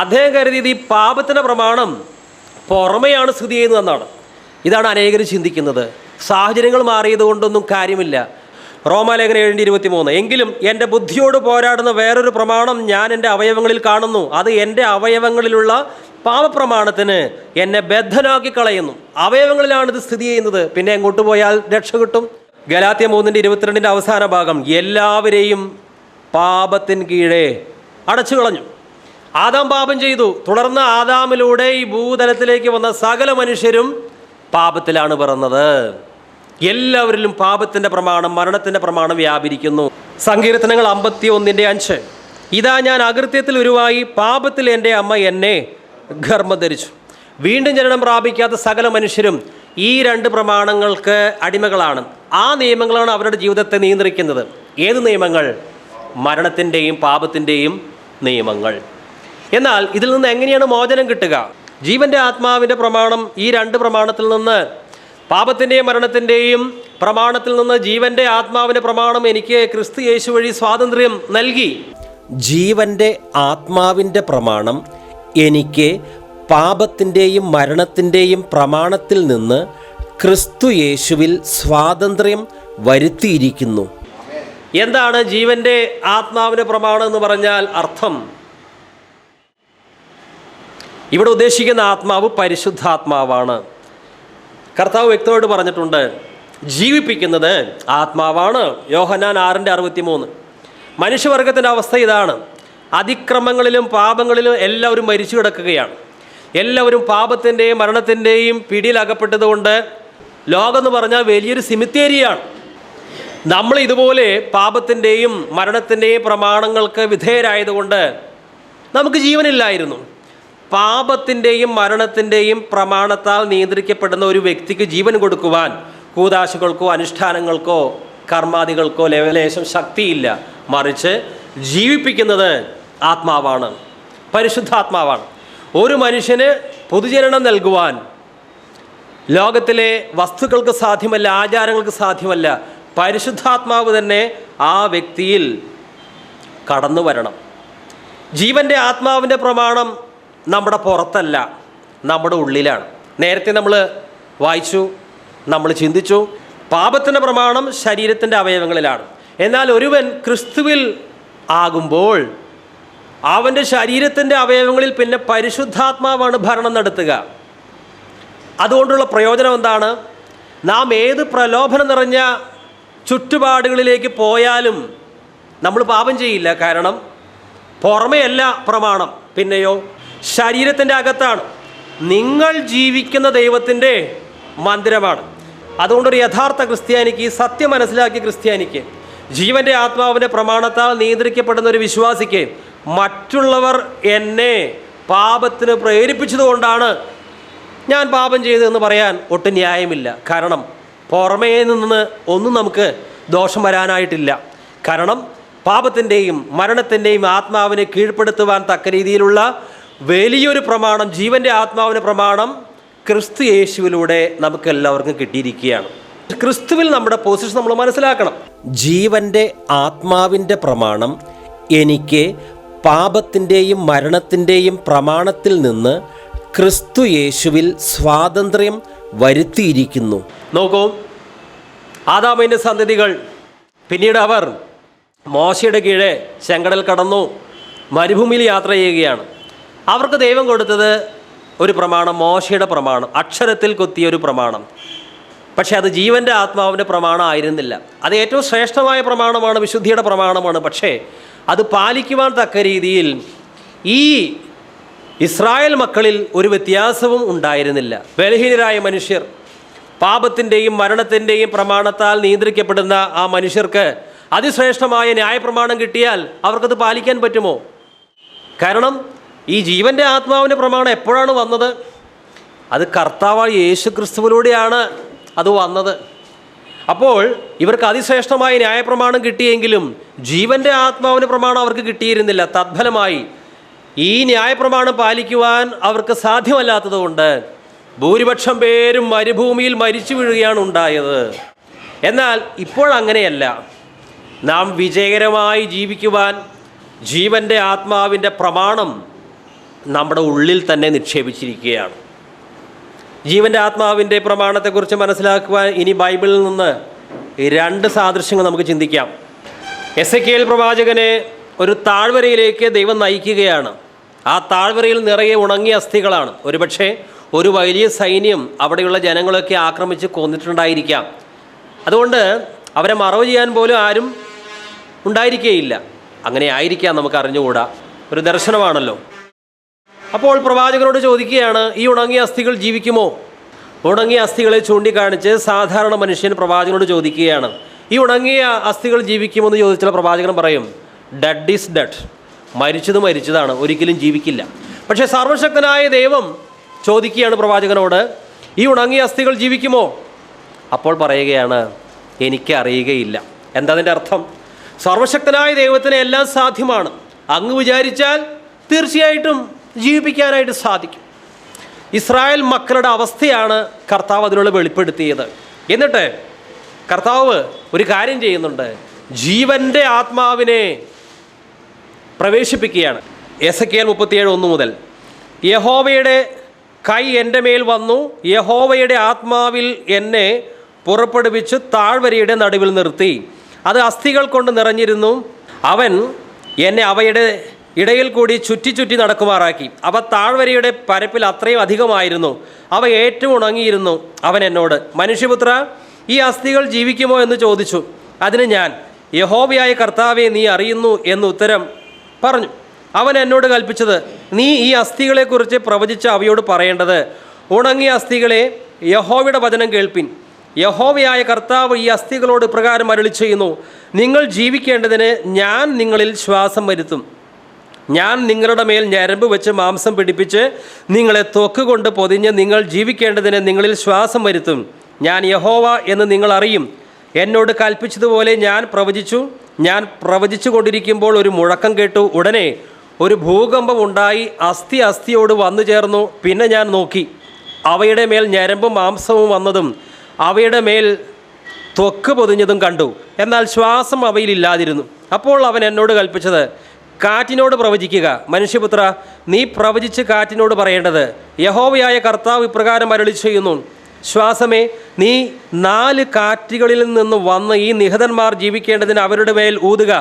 അദ്ദേഹം കരുതിയത് ഈ പാപത്തിൻ്റെ പ്രമാണം പുറമെയാണ് സ്ഥിതി ചെയ്യുന്നതെന്നാണ്. ഇതാണ് അനേകർ ചിന്തിക്കുന്നത്. സാഹചര്യങ്ങൾ മാറിയത് കൊണ്ടൊന്നും കാര്യമില്ല. റോമാലേഖനം 7:23, എങ്കിലും എൻ്റെ ബുദ്ധിയോട് പോരാടുന്ന വേറൊരു പ്രമാണം ഞാൻ എൻ്റെ അവയവങ്ങളിൽ കാണുന്നു. അത് എൻ്റെ അവയവങ്ങളിലുള്ള പാപപ്രമാണത്തിന് എന്നെ ബദ്ധനാക്കി കളയുന്നു. അവയവങ്ങളിലാണിത് സ്ഥിതി ചെയ്യുന്നത്. പിന്നെ എങ്ങോട്ട് പോയാൽ രക്ഷ കിട്ടും? ഗലാത്യ 3:22 അവസാന ഭാഗം, എല്ലാവരെയും പാപത്തിന് കീഴേ അടച്ചു കളഞ്ഞു. ആദാം പാപം ചെയ്തു. തുടർന്ന് ആദാമിലൂടെ ഈ ഭൂതലത്തിലേക്ക് വന്ന സകല മനുഷ്യരും പാപത്തിലാണ് പിറന്നത്. എല്ലാവരിലും പാപത്തിൻ്റെ പ്രമാണം, മരണത്തിൻ്റെ പ്രമാണം വ്യാപരിക്കുന്നു. സങ്കീർത്തനങ്ങൾ 51:5, ഇതാ ഞാൻ അകൃത്യത്തിൽ ഉരുവായി, പാപത്തിൽ എൻ്റെ അമ്മ എന്നെ ഗർഭം ധരിച്ചു. വീണ്ടും ജനനം പ്രാപിക്കാത്ത സകല മനുഷ്യരും ഈ രണ്ട് പ്രമാണങ്ങൾക്ക് അടിമകളാണ്. ആ നിയമങ്ങളാണ് അവരുടെ ജീവിതത്തെ നിയന്ത്രിക്കുന്നത്. ഏത് നിയമങ്ങൾ? മരണത്തിൻ്റെയും പാപത്തിൻ്റെയും നിയമങ്ങൾ. എന്നാൽ ഇതിൽ നിന്ന് എങ്ങനെയാണ് മോചനം കിട്ടുക? ജീവൻ്റെ ആത്മാവിൻ്റെ പ്രമാണം ഈ രണ്ട് പ്രമാണത്തിൽ നിന്ന് പാപത്തിൻ്റെയും മരണത്തിൻ്റെയും പ്രമാണത്തിൽ നിന്ന് ജീവൻ്റെ ആത്മാവിൻ്റെ പ്രമാണം എനിക്ക് ക്രിസ്തു യേശു വഴി സ്വാതന്ത്ര്യം നൽകി. ജീവൻ്റെ ആത്മാവിൻ്റെ പ്രമാണം എനിക്ക് പാപത്തിൻ്റെയും മരണത്തിൻ്റെയും പ്രമാണത്തിൽ നിന്ന് ക്രിസ്തു യേശുവിൽ സ്വാതന്ത്ര്യം വരുത്തിയിരിക്കുന്നു. എന്താണ് ജീവൻ്റെ ആത്മാവിൻ്റെ പ്രമാണം എന്ന് പറഞ്ഞാൽ അർത്ഥം? ഇവിടെ ഉദ്ദേശിക്കുന്ന ആത്മാവ് പരിശുദ്ധാത്മാവാണ്. കർത്താവ് വ്യക്തമായിട്ട് പറഞ്ഞിട്ടുണ്ട്, ജീവിപ്പിക്കുന്നത് ആത്മാവാണ്. യോഹന്നാൻ 6:63. മനുഷ്യവർഗത്തിൻ്റെ അവസ്ഥ ഇതാണ്. അതിക്രമങ്ങളിലും പാപങ്ങളിലും എല്ലാവരും മരിച്ചു കിടക്കുകയാണ്. എല്ലാവരും പാപത്തിൻ്റെയും മരണത്തിൻ്റെയും പിടിയിലകപ്പെട്ടതുകൊണ്ട് ലോകം എന്ന് പറഞ്ഞാൽ വലിയൊരു സിമിത്തേരിയാണ്. നമ്മൾ ഇതുപോലെ പാപത്തിൻ്റെയും മരണത്തിൻ്റെയും പ്രമാണങ്ങൾക്ക് വിധേയരായതുകൊണ്ട് നമുക്ക് ജീവനില്ലായിരുന്നു. പാപത്തിൻ്റെയും മരണത്തിൻ്റെയും പ്രമാണത്താൽ നിയന്ത്രിക്കപ്പെടുന്ന ഒരു വ്യക്തിക്ക് ജീവൻ കൊടുക്കുവാൻ കൂദാശകൾക്കോ അനുഷ്ഠാനങ്ങൾക്കോ കർമാദികൾക്കോ ലേശം ശക്തിയില്ല. മറിച്ച് ജീവിപ്പിക്കുന്നത് ആത്മാവാണ്, പരിശുദ്ധാത്മാവാണ്. ഒരു മനുഷ്യന് പൊതുജനനം നൽകുവാൻ ലോകത്തിലെ വസ്തുക്കൾക്ക് സാധ്യമല്ല, ആചാരങ്ങൾക്ക് സാധ്യമല്ല. പരിശുദ്ധാത്മാവ് തന്നെ ആ വ്യക്തിയിൽ കടന്നു വരണം. ജീവൻ്റെ ആത്മാവിൻ്റെ പ്രമാണം നമ്മുടെ പുറത്തല്ല, നമ്മുടെ ഉള്ളിലാണ്. നേരത്തെ നമ്മൾ വായിച്ചു, നമ്മൾ ചിന്തിച്ചു, പാപത്തിൻ്റെ പ്രമാണം ശരീരത്തിൻ്റെ അവയവങ്ങളിലാണ്. എന്നാൽ ഒരുവൻ ക്രിസ്തുവിൽ ആകുമ്പോൾ അവൻ്റെ ശരീരത്തിൻ്റെ അവയവങ്ങളിൽ പിന്നെ പരിശുദ്ധാത്മാവാണ് ഭരണം നടത്തുക. അതുകൊണ്ടുള്ള പ്രയോജനം എന്താണ്? നാം ഏത് പ്രലോഭനം നിറഞ്ഞ ചുറ്റുപാടുകളിലേക്ക് പോയാലും നമ്മൾ പാപം ചെയ്യില്ല. കാരണം പുറമെയല്ല പ്രമാണം, പിന്നെയോ ശരീരത്തിൻ്റെ അകത്താണ്. നിങ്ങൾ ജീവിക്കുന്ന ദൈവത്തിൻ്റെ മന്ദിരമാണ്. അതുകൊണ്ടൊരു യഥാർത്ഥ ക്രിസ്ത്യാനിക്ക്, ഈ സത്യം മനസ്സിലാക്കിയ ക്രിസ്ത്യാനിക്ക്, ജീവൻ്റെ ആത്മാവിൻ്റെ പ്രമാണത്താൽ നിയന്ത്രിക്കപ്പെടുന്ന ഒരു വിശ്വാസിക്ക് മറ്റുള്ളവർ എന്നെ പാപത്തിന് പ്രേരിപ്പിച്ചതുകൊണ്ടാണ് ഞാൻ പാപം ചെയ്തതെന്ന് പറയാൻ ഒട്ടും ന്യായമില്ല. കാരണം പുറമേ നിന്ന് ഒന്നും നമുക്ക് ദോഷം വരാനായിട്ടില്ല. കാരണം പാപത്തിൻ്റെയും മരണത്തിൻ്റെയും ആത്മാവിനെ കീഴ്പ്പെടുത്തുവാൻ തക്ക രീതിയിലുള്ള വലിയൊരു പ്രമാണം, ജീവൻ്റെ ആത്മാവിൻ്റെ പ്രമാണം ക്രിസ്തു യേശുവിലൂടെ നമുക്ക് എല്ലാവർക്കും കിട്ടിയിരിക്കുകയാണ്. ക്രിസ്തുവിൽ നമ്മുടെ പൊസിഷൻ നമ്മൾ മനസ്സിലാക്കണം. ജീവൻ്റെ ആത്മാവിൻ്റെ പ്രമാണം എനിക്ക് പാപത്തിൻ്റെയും മരണത്തിൻ്റെയും പ്രമാണത്തിൽ നിന്ന് ക്രിസ്തു യേശുവിൽ സ്വാതന്ത്ര്യം വരുത്തിയിരിക്കുന്നു. നോക്കൂ, ആദാമിൻ്റെ സന്തതികൾ പിന്നീട് അവർ മോശയുടെ കീഴെ ചെങ്കടൽ കടന്നു മരുഭൂമിയിൽ യാത്ര ചെയ്യുകയാണ്. അവർക്ക് ദൈവം കൊടുത്തത് ഒരു പ്രമാണം, മോശയുടെ പ്രമാണം, അക്ഷരത്തിൽ കൊത്തിയ ഒരു പ്രമാണം. പക്ഷേ അത് ജീവൻ്റെ ആത്മാവിൻ്റെ പ്രമാണം ആയിരുന്നില്ല. അത് ഏറ്റവും ശ്രേഷ്ഠമായ പ്രമാണമാണ്, വിശുദ്ധിയുടെ പ്രമാണമാണ്. പക്ഷേ അത് പാലിക്കുവാൻ തക്ക രീതിയിൽ ഈ ഇസ്രായേൽ മക്കളിൽ ഒരു വ്യത്യാസവും ഉണ്ടായിരുന്നില്ല. ബലഹീനരായ മനുഷ്യർ, പാപത്തിൻ്റെയും മരണത്തിൻ്റെയും പ്രമാണത്താൽ നിയന്ത്രിക്കപ്പെടുന്ന ആ മനുഷ്യർക്ക് അതിശ്രേഷ്ഠമായ ന്യായപ്രമാണം കിട്ടിയാൽ അവർക്കത് പാലിക്കാൻ പറ്റുമോ? കാരണം ഈ ജീവൻ്റെ ആത്മാവിൻ്റെ പ്രമാണം എപ്പോഴാണ് വന്നത്? അത് കർത്താവായ യേശു ക്രിസ്തുവിലൂടെയാണ് അത് വന്നത്. അപ്പോൾ ഇവർക്ക് അതിശ്രേഷ്ഠമായ ന്യായപ്രമാണം കിട്ടിയെങ്കിലും ജീവൻ്റെ ആത്മാവിൻ്റെ പ്രമാണം അവർക്ക് കിട്ടിയിരുന്നില്ല. തദ്ഫലമായി ഈ ന്യായപ്രമാണം പാലിക്കുവാൻ അവർക്ക് സാധ്യമല്ലാത്തതുകൊണ്ട് ഭൂരിപക്ഷം പേരും മരുഭൂമിയിൽ മരിച്ചു വീഴുകയാണ് ഉണ്ടായത്. എന്നാൽ ഇപ്പോൾ അങ്ങനെയല്ല. നാം വിജയകരമായി ജീവിക്കുവാൻ ജീവൻ്റെ ആത്മാവിൻ്റെ പ്രമാണം നമ്മുടെ ഉള്ളിൽ തന്നെ നിക്ഷേപിച്ചിരിക്കുകയാണ്. ജീവൻ്റെ ആത്മാവിൻ്റെ പ്രമാണത്തെക്കുറിച്ച് മനസ്സിലാക്കുവാൻ ഇനി ബൈബിളിൽ നിന്ന് 2 സാദൃശ്യങ്ങൾ നമുക്ക് ചിന്തിക്കാം. എസെക്കിയേൽ പ്രവാചകനെ ഒരു താഴ്വരയിലേക്ക് ദൈവം നയിക്കുകയാണ്. ആ താഴ്വരയിൽ നിറയെ ഉണങ്ങിയ അസ്ഥികളാണ്. ഒരുപക്ഷെ ഒരു വലിയ സൈന്യം അവിടെയുള്ള ജനങ്ങളൊക്കെ ആക്രമിച്ച് കൊന്നിട്ടുണ്ടായിരിക്കാം. അതുകൊണ്ട് അവരെ മറവ് ചെയ്യാൻ പോലും ആരും ഉണ്ടായിരിക്കുകയില്ല. അങ്ങനെ ആയിരിക്കാം, നമുക്ക് അറിഞ്ഞുകൂടാ. ഒരു ദർശനമാണല്ലോ. അപ്പോൾ പ്രവാചകനോട് ചോദിക്കുകയാണ്, ഈ ഉണങ്ങിയ അസ്ഥികൾ ജീവിക്കുമോ? ഉണങ്ങിയ അസ്ഥികളെ ചൂണ്ടിക്കാണിച്ച് സാധാരണ മനുഷ്യൻ പ്രവാചകനോട് ചോദിക്കുകയാണ്, ഈ ഉണങ്ങിയ അസ്ഥികൾ ജീവിക്കുമോ എന്ന് ചോദിച്ചാൽ പ്രവാചകൻ പറയും, ഡെഡ് ഈസ് ഡെഡ്, മരിച്ചത് മരിച്ചതാണ്, ഒരിക്കലും ജീവിക്കില്ല. പക്ഷേ സർവശക്തനായ ദൈവം ചോദിക്കുകയാണ് പ്രവാചകനോട്, ഈ ഉണങ്ങിയ അസ്ഥികൾ ജീവിക്കുമോ? അപ്പോൾ പറയുകയാണ്, എനിക്ക് അറിയുകയില്ല. എന്താ അതിൻ്റെ അർത്ഥം? സർവശക്തനായ ദൈവത്തിന് എല്ലാം സാധ്യമാണ്. അങ്ങ് വിചാരിച്ചാൽ തീർച്ചയായിട്ടും ജീവിപ്പിക്കാനായിട്ട് സാധിക്കും. ഇസ്രായേൽ മക്കളുടെ അവസ്ഥയാണ് കർത്താവ് അതിലൂടെ വെളിപ്പെടുത്തിയത്. എന്നിട്ട് കർത്താവ് ഒരു കാര്യം ചെയ്യുന്നുണ്ട്, ജീവൻ്റെ ആത്മാവിനെ പ്രവേശിപ്പിക്കുകയാണ്. എസെക്കിയേൽ 37:1 മുതൽ, യഹോവയുടെ കൈ എൻ്റെ മേൽ വന്നു, യഹോവയുടെ ആത്മാവിൽ എന്നെ പുറപ്പെടുവിച്ച് താഴ്വരയുടെ നടുവിൽ നിർത്തി, അത് അസ്ഥികൾ കൊണ്ട് നിറഞ്ഞിരുന്നു. അവൻ എന്നെ അവയുടെ ഇടയിൽ കൂടി ചുറ്റി ചുറ്റി നടക്കുമാറാക്കി. അവ താഴ്വരയുടെ പരപ്പിൽ അത്രയും അധികമായിരുന്നു, അവ ഏറ്റവും ഉണങ്ങിയിരുന്നു. അവൻ എന്നോട്, മനുഷ്യപുത്ര, ഈ അസ്ഥികൾ ജീവിക്കുമോ എന്ന് ചോദിച്ചു. അതിന് ഞാൻ, യഹോവയായ കർത്താവെ, നീ അറിയുന്നു എന്ന് ഉത്തരം പറഞ്ഞു. അവൻ എന്നോട് കൽപ്പിച്ചത്, നീ ഈ അസ്ഥികളെക്കുറിച്ച് പ്രവചിച്ച് അവയോട് പറയേണ്ടത്, ഉണങ്ങിയ അസ്ഥികളെ, യഹോവയുടെ വചനം കേൾപ്പിൻ. യഹോവയായ കർത്താവ് ഈ അസ്ഥികളോട് ഇപ്രകാരം അരുളി ചെയ്യുന്നു, നിങ്ങൾ ജീവിക്കേണ്ടതിന് ഞാൻ നിങ്ങളിൽ ശ്വാസം വരുത്തും. ഞാൻ നിങ്ങളുടെ മേൽ ഞരമ്പ് വെച്ച് മാംസം പിടിപ്പിച്ച് നിങ്ങളെ ത്വക്ക് പൊതിഞ്ഞ് നിങ്ങൾ ജീവിക്കേണ്ടതിന് നിങ്ങളിൽ ശ്വാസം വരുത്തും. ഞാൻ യഹോവ എന്ന് നിങ്ങൾ അറിയും. എന്നോട് കൽപ്പിച്ചതുപോലെ ഞാൻ പ്രവചിച്ചു. ഞാൻ പ്രവചിച്ചു കൊണ്ടിരിക്കുമ്പോൾ ഒരു മുഴക്കം കേട്ടു. ഉടനെ ഒരു ഭൂകമ്പം ഉണ്ടായി, അസ്ഥി അസ്ഥിയോട് വന്നു ചേർന്നു. പിന്നെ ഞാൻ നോക്കി, അവയുടെ മേൽ ഞരമ്പും മാംസവും വന്നതും അവയുടെ മേൽ ത്വക്ക് പൊതിഞ്ഞതും കണ്ടു, എന്നാൽ ശ്വാസം അവയിലില്ലാതിരുന്നു. അപ്പോൾ അവൻ എന്നോട് കൽപ്പിച്ചത്, കാറ്റിനോട് പ്രവചിക്കുക. മനുഷ്യപുത്ര, നീ പ്രവചിച്ച് കാറ്റിനോട് പറയേണ്ടത്, യഹോവയായ കർത്താവ് ഇപ്രകാരം അരുളി ചെയ്യുന്നു, ശ്വാസമേ, നീ 4 കാറ്റുകളിൽ നിന്ന് വന്ന് ഈ നിഹതന്മാർ ജീവിക്കേണ്ടതിന് അവരുടെ മേൽ ഊതുക.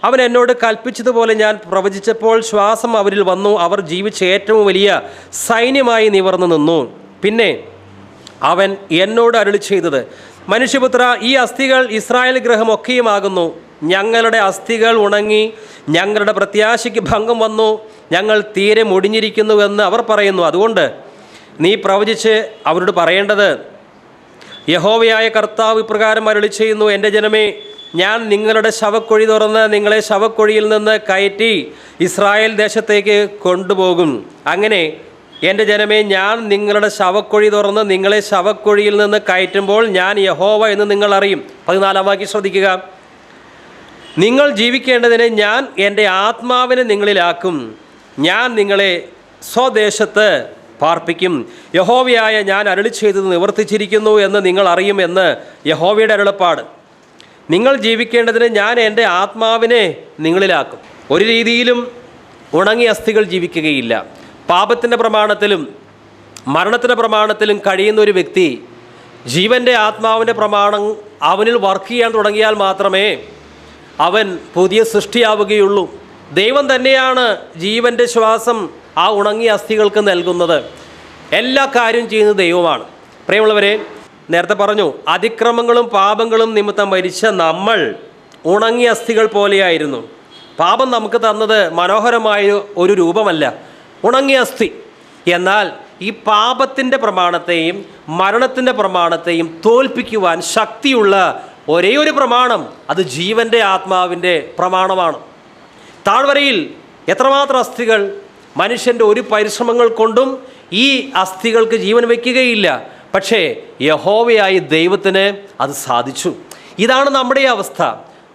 അവൻ എന്നോട് കൽപ്പിച്ചതുപോലെ ഞാൻ പ്രവചിച്ചപ്പോൾ ശ്വാസം അവരിൽ വന്നു. അവർ ജീവിച്ച ഏറ്റവും വലിയ സൈന്യമായി നിവർന്നു നിന്നു. പിന്നെ അവൻ എന്നോട് അരുളി ചെയ്തത്, മനുഷ്യപുത്ര, ഈ അസ്ഥികൾ ഇസ്രായേൽ ഗൃഹമൊക്കെയുമാകുന്നു. ഞങ്ങളുടെ അസ്ഥികൾ ഉണങ്ങി, ഞങ്ങളുടെ പ്രത്യാശയ്ക്ക് ഭംഗം വന്നു, ഞങ്ങൾ തീരെ മുടിഞ്ഞിരിക്കുന്നുവെന്ന് അവർ പറയുന്നു. അതുകൊണ്ട് നീ പ്രവചിച്ച് അവരോട് പറയേണ്ടത്, യഹോവയായ കർത്താവ് ഇപ്രകാരം അരുളി ചെയ്യുന്നു, എൻ്റെ ജനമേ, ഞാൻ നിങ്ങളുടെ ശവക്കുഴി തുറന്ന് നിങ്ങളെ ശവക്കുഴിയിൽ നിന്ന് കയറ്റി ഇസ്രായേൽ ദേശത്തേക്ക് കൊണ്ടുപോകും. അങ്ങനെ എൻ്റെ ജനമേ, ഞാൻ നിങ്ങളുടെ ശവക്കുഴി തുറന്ന് നിങ്ങളെ ശവക്കുഴിയിൽ നിന്ന് കയറ്റുമ്പോൾ ഞാൻ യഹോവ എന്ന് നിങ്ങൾ അറിയും. 14-ാം വാക്യം ശ്രദ്ധിക്കുക. നിങ്ങൾ ജീവിക്കേണ്ടതിന് ഞാൻ എൻ്റെ ആത്മാവിനെ നിങ്ങളിലാക്കും, ഞാൻ നിങ്ങളെ സ്വദേശത്ത് പാർപ്പിക്കും. യഹോവയായ ഞാൻ അരുളി ചെയ്തത് നിവർത്തിച്ചിരിക്കുന്നു എന്ന് നിങ്ങൾ അറിയും എന്ന് യഹോവയുടെ അരുളപ്പാട്. നിങ്ങൾ ജീവിക്കേണ്ടതിന് ഞാൻ എൻ്റെ ആത്മാവിനെ നിങ്ങളിലാക്കും. ഒരു രീതിയിലും ഉണങ്ങിയ അസ്ഥികൾ ജീവിക്കുകയില്ല. പാപത്തിൻ്റെ പ്രമാണത്തിലും മരണത്തിൻ്റെ പ്രമാണത്തിലും കഴിയുന്ന ഒരു വ്യക്തി ജീവൻ്റെ ആത്മാവിൻ്റെ പ്രമാണം അവനിൽ വർക്ക് ചെയ്യാൻ തുടങ്ങിയാൽ മാത്രമേ അവൻ പുതിയ സൃഷ്ടിയാവുകയുള്ളൂ. ദൈവം തന്നെയാണ് ജീവൻ്റെ ശ്വാസം ആ ഉണങ്ങിയ അസ്ഥികൾക്ക് നൽകുന്നത്. എല്ലാ കാര്യവും ചെയ്യുന്നത് ദൈവമാണ്. പ്രിയമുള്ളവരെ, നേരത്തെ പറഞ്ഞു, അതിക്രമങ്ങളും പാപങ്ങളും നിമിത്തം മരിച്ച നമ്മൾ ഉണങ്ങിയ അസ്ഥികൾ പോലെയായിരുന്നു. പാപം നമുക്ക് തന്നത് മനോഹരമായ ഒരു രൂപമല്ല, ഉണങ്ങിയ അസ്ഥി. എന്നാൽ ഈ പാപത്തിൻ്റെ പ്രമാണത്തെയും മരണത്തിൻ്റെ പ്രമാണത്തെയും തോൽപ്പിക്കുവാൻ ശക്തിയുള്ള ഒരേ ഒരു പ്രമാണം, അത് ജീവൻ്റെ ആത്മാവിൻ്റെ പ്രമാണമാണ്. താഴ്വരയിൽ എത്രമാത്രം അസ്ഥികൾ, മനുഷ്യൻ്റെ ഒരു പരിശ്രമങ്ങൾ കൊണ്ടും ഈ അസ്ഥികൾക്ക് ജീവൻ വയ്ക്കുകയില്ല. പക്ഷേ യഹോവയായ ദൈവത്തിന് അത് സാധിച്ചു. ഇതാണ് നമ്മുടെ അവസ്ഥ.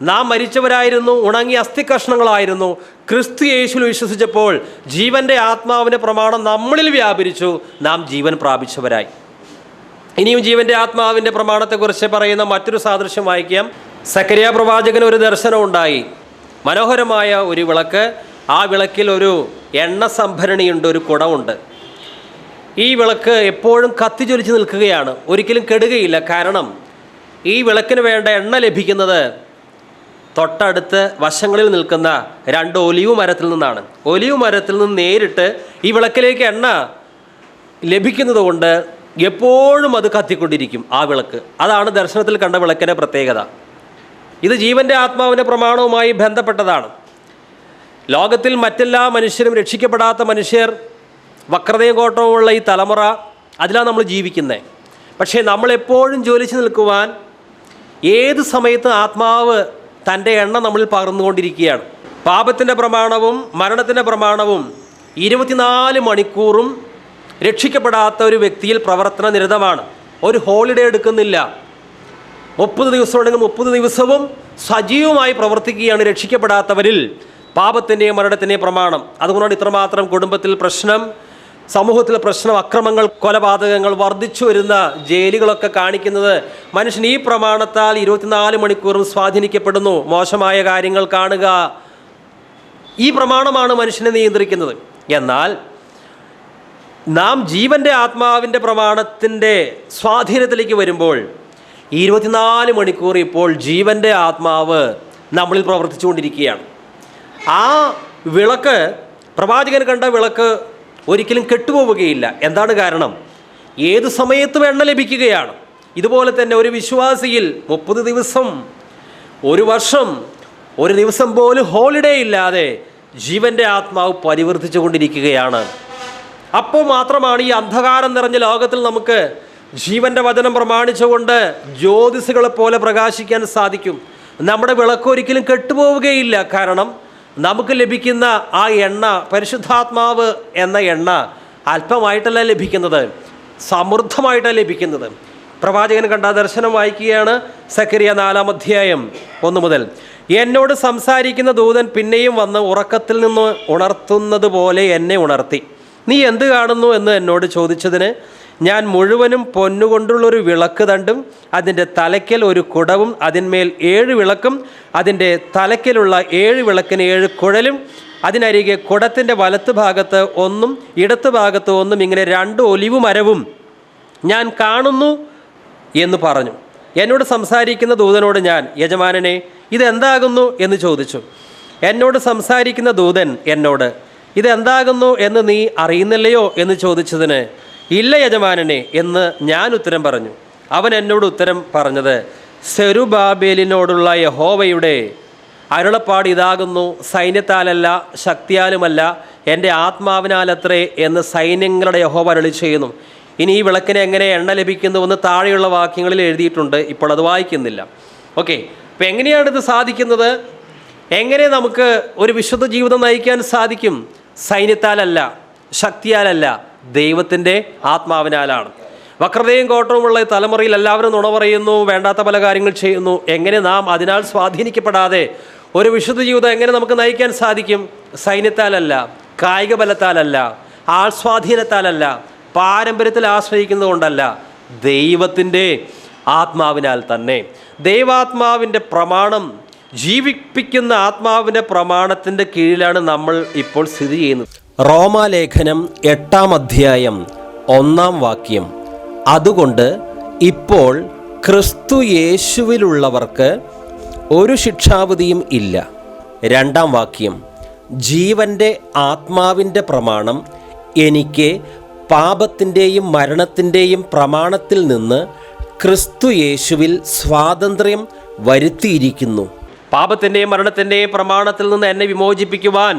നാം മരിച്ചവരായിരുന്നു, ഉണങ്ങിയ അസ്ഥി കഷ്ണങ്ങളായിരുന്നു. ക്രിസ്തു യേശുവിൽ വിശ്വസിച്ചപ്പോൾ ജീവൻ്റെ ആത്മാവിൻ്റെ പ്രമാണം നമ്മളിൽ വ്യാപരിച്ചു, നാം ജീവൻ പ്രാപിച്ചവരായി. ഇനിയും ജീവൻ്റെ ആത്മാവിൻ്റെ പ്രമാണത്തെക്കുറിച്ച് പറയുന്ന മറ്റൊരു സാദൃശ്യം വായിക്കാം. സക്കറിയ പ്രവാചകന് ഒരു ദർശനം ഉണ്ടായി. മനോഹരമായ ഒരു വിളക്ക്, ആ വിളക്കിൽ ഒരു എണ്ണ സംഭരണിയുണ്ട്, ഒരു കുടമുണ്ട്. ഈ വിളക്ക് എപ്പോഴും കത്തിജ്വലിച്ച് നിൽക്കുകയാണ്, ഒരിക്കലും കെടുകയില്ല. കാരണം ഈ വിളക്കിന് വേണ്ട എണ്ണ ലഭിക്കുന്നത് തൊട്ടടുത്ത് വശങ്ങളിൽ നിൽക്കുന്ന 2 ഒലിവ് മരത്തിൽ നിന്നാണ്. ഒലിവ് മരത്തിൽ നിന്ന് നേരിട്ട് ഈ വിളക്കിലേക്ക് എണ്ണ ലഭിക്കുന്നത് കൊണ്ട് എപ്പോഴും അത് കത്തിക്കൊണ്ടിരിക്കും ആ വിളക്ക്. അതാണ് ദർശനത്തിൽ കണ്ട വിളക്കിൻ്റെ പ്രത്യേകത. ഇത് ജീവൻ്റെ ആത്മാവിൻ്റെ പ്രമാണവുമായി ബന്ധപ്പെട്ടതാണ്. ലോകത്തിൽ മറ്റെല്ലാ മനുഷ്യരും, രക്ഷിക്കപ്പെടാത്ത മനുഷ്യർ, വക്രതയും കോട്ടവുമുള്ള ഈ തലമുറ, അതിലാണ് നമ്മൾ ജീവിക്കുന്നത്. പക്ഷേ നമ്മളെപ്പോഴും ജ്വലിച്ച് നിൽക്കുവാൻ ഏത് സമയത്ത് ആത്മാവ് തൻ്റെ എണ്ണ നമ്മളിൽ പകർന്നുകൊണ്ടിരിക്കുകയാണ്. പാപത്തിൻ്റെ പ്രമാണവും മരണത്തിൻ്റെ പ്രമാണവും 24 മണിക്കൂറും രക്ഷിക്കപ്പെടാത്ത ഒരു വ്യക്തിയിൽ പ്രവർത്തന നിരതമാണ്. ഒരു ഹോളിഡേ എടുക്കുന്നില്ല. 30 ദിവസം ഉണ്ടെങ്കിൽ 30 ദിവസവും സജീവമായി പ്രവർത്തിക്കുകയാണ് രക്ഷിക്കപ്പെടാത്തവരിൽ പാപത്തിൻ്റെയും മരണത്തിൻ്റെയും പ്രമാണം. അതുകൊണ്ടാണ് ഇത്രമാത്രം കുടുംബത്തിൽ പ്രശ്നം, സമൂഹത്തിലെ പ്രശ്നം, അക്രമങ്ങൾ, കൊലപാതകങ്ങൾ വർദ്ധിച്ചു വരുന്ന ജയിലുകളൊക്കെ കാണിക്കുന്നത് മനുഷ്യൻ ഈ പ്രമാണത്താൽ 24 മണിക്കൂറും സ്വാധീനിക്കപ്പെടുന്നു. മോശമായ കാര്യങ്ങൾ കാണുക, ഈ പ്രമാണമാണ് മനുഷ്യനെ നിയന്ത്രിക്കുന്നത്. എന്നാൽ നാം ജീവൻ്റെ ആത്മാവിൻ്റെ പ്രമാണത്തിൻ്റെ സ്വാധീനത്തിലേക്ക് വരുമ്പോൾ 24 മണിക്കൂർ ഇപ്പോൾ ജീവൻ്റെ ആത്മാവ് നമ്മളിൽ പ്രവർത്തിച്ചുകൊണ്ടിരിക്കുകയാണ്. ആ വിളക്ക്, പ്രവാചകൻ കണ്ട വിളക്ക് ഒരിക്കലും കെട്ടുപോവുകയില്ല. എന്താണ് കാരണം? ഏതു സമയത്തും എണ്ണ ലഭിക്കുകയാണ്. ഇതുപോലെ തന്നെ ഒരു വിശ്വാസിയിൽ 30 ദിവസം, ഒരു വർഷം, ഒരു ദിവസം പോലും ഹോളിഡേ ഇല്ലാതെ ജീവൻ്റെ ആത്മാവ് പരിവർത്തിച്ചു കൊണ്ടിരിക്കുകയാണ്. അപ്പോൾ മാത്രമാണ് ഈ അന്ധകാരം നിറഞ്ഞ ലോകത്തിൽ നമുക്ക് ജീവൻ്റെ വചനം പ്രമാണിച്ചുകൊണ്ട് ജ്യോതിസുകളെ പോലെ പ്രകാശിക്കാൻ സാധിക്കും. നമ്മുടെ വിളക്ക് ഒരിക്കലും കെട്ടുപോവുകയില്ല. കാരണം നമുക്ക് ലഭിക്കുന്ന ആ എണ്ണ, പരിശുദ്ധാത്മാവ് എന്ന എണ്ണ അല്പമായിട്ടല്ല ലഭിക്കുന്നത്, സമൃദ്ധമായിട്ടാണ് ലഭിക്കുന്നത്. പ്രവാചകൻ കണ്ട ദർശനം വായിക്കുകയാണ്. സക്കരിയ 4-ാം അധ്യായം 1 മുതൽ. എന്നോട് സംസാരിക്കുന്ന ദൂതൻ പിന്നെയും വന്ന് ഉറക്കത്തിൽ നിന്ന് ഉണർത്തുന്നത് പോലെ എന്നെ ഉണർത്തി. നീ എന്ത് കാണുന്നു എന്ന് എന്നോട് ചോദിച്ചതിന് ഞാൻ മുഴുവനും പൊന്നുകൊണ്ടുള്ളൊരു വിളക്ക് തണ്ടും അതിൻ്റെ തലയ്ക്കൽ ഒരു കുടവും അതിന്മേൽ 7 വിളക്കും അതിൻ്റെ തലയ്ക്കലുള്ള 7 വിളക്കിന് 7 കുഴലും അതിനരികെ കുടത്തിൻ്റെ വലത്ത് ഭാഗത്ത് ഒന്നും ഇടത്ത് ഭാഗത്ത് ഒന്നും ഇങ്ങനെ 2 ഒലിവ് മരവും ഞാൻ കാണുന്നു എന്ന് പറഞ്ഞു. എന്നോട് സംസാരിക്കുന്ന ദൂതനോട് ഞാൻ, യജമാനനെ ഇതെന്താകുന്നു എന്ന് ചോദിച്ചു. എന്നോട് സംസാരിക്കുന്ന ദൂതൻ എന്നോട്, ഇതെന്താകുന്നു എന്ന് നീ അറിയുന്നില്ലയോ എന്ന് ചോദിച്ചതിന്, ഇല്ല യജമാനനെ എന്ന് ഞാൻ ഉത്തരം പറഞ്ഞു. അവൻ എന്നോട് ഉത്തരം പറഞ്ഞത്, സെരുബാബേലിനോടുള്ള യഹോവയുടെ അരുളപ്പാട് ഇതാകുന്നു, സൈന്യത്താലല്ല ശക്തിയാലുമല്ല എൻ്റെ ആത്മാവിനാലത്രേ എന്ന് സൈന്യങ്ങളുടെ യഹോവ അരുളി ചെയ്യുന്നു. ഇനി ഈ വിളക്കിന് എങ്ങനെ എണ്ണ ലഭിക്കുന്നുവെന്ന് താഴെയുള്ള വാക്യങ്ങളിൽ എഴുതിയിട്ടുണ്ട്. ഇപ്പോൾ അത് വായിക്കുന്നില്ല. ഓക്കെ, അപ്പോൾ എങ്ങനെയാണ് ഇത് സാധിക്കുന്നത്? എങ്ങനെ നമുക്ക് ഒരു വിശുദ്ധ ജീവിതം നയിക്കാൻ സാധിക്കും? സൈന്യത്താലല്ല, ശക്തിയാലല്ല, ദൈവത്തിൻ്റെ ആത്മാവിനാലാണ്. വക്രതയും കോട്ടവുമുള്ള തലമുറയിൽ എല്ലാവരും നുണ പറയുന്നു, വേണ്ടാത്ത പല കാര്യങ്ങൾ ചെയ്യുന്നു. എങ്ങനെ നാം അതിനാൽ സ്വാധീനിക്കപ്പെടാതെ ഒരു വിശുദ്ധ ജീവിതം എങ്ങനെ നമുക്ക് നയിക്കാൻ സാധിക്കും? സൈന്യത്താലല്ല, കായിക ബലത്താലല്ല, ആൾസ്വാധീനത്താലല്ല, പാരമ്പര്യത്തിൽ ആശ്രയിക്കുന്നത് കൊണ്ടല്ല, ദൈവത്തിൻ്റെ ആത്മാവിനാൽ തന്നെ. ദൈവാത്മാവിൻ്റെ പ്രമാണം, ജീവിപ്പിക്കുന്ന ആത്മാവിൻ്റെ പ്രമാണത്തിൻ്റെ കീഴിലാണ് നമ്മൾ ഇപ്പോൾ സ്ഥിതി ചെയ്യുന്നത്. റോമാലേഖനം 8-ാം അധ്യായം 1-ാം വാക്യം. അതുകൊണ്ട് ഇപ്പോൾ ക്രിസ്തു യേശുവിലുള്ളവർക്ക് ഒരു ശിക്ഷാവിധിയും ഇല്ല. 2-ാം വാക്യം. ജീവൻ്റെ ആത്മാവിൻ്റെ പ്രമാണം എനിക്ക് പാപത്തിൻ്റെയും മരണത്തിൻ്റെയും പ്രമാണത്തിൽ നിന്ന് ക്രിസ്തു യേശുവിൽ സ്വാതന്ത്ര്യം വരുത്തിയിരിക്കുന്നു. പാപത്തിൻ്റെയും മരണത്തിൻ്റെയും പ്രമാണത്തിൽ നിന്ന് എന്നെ വിമോചിപ്പിക്കുവാൻ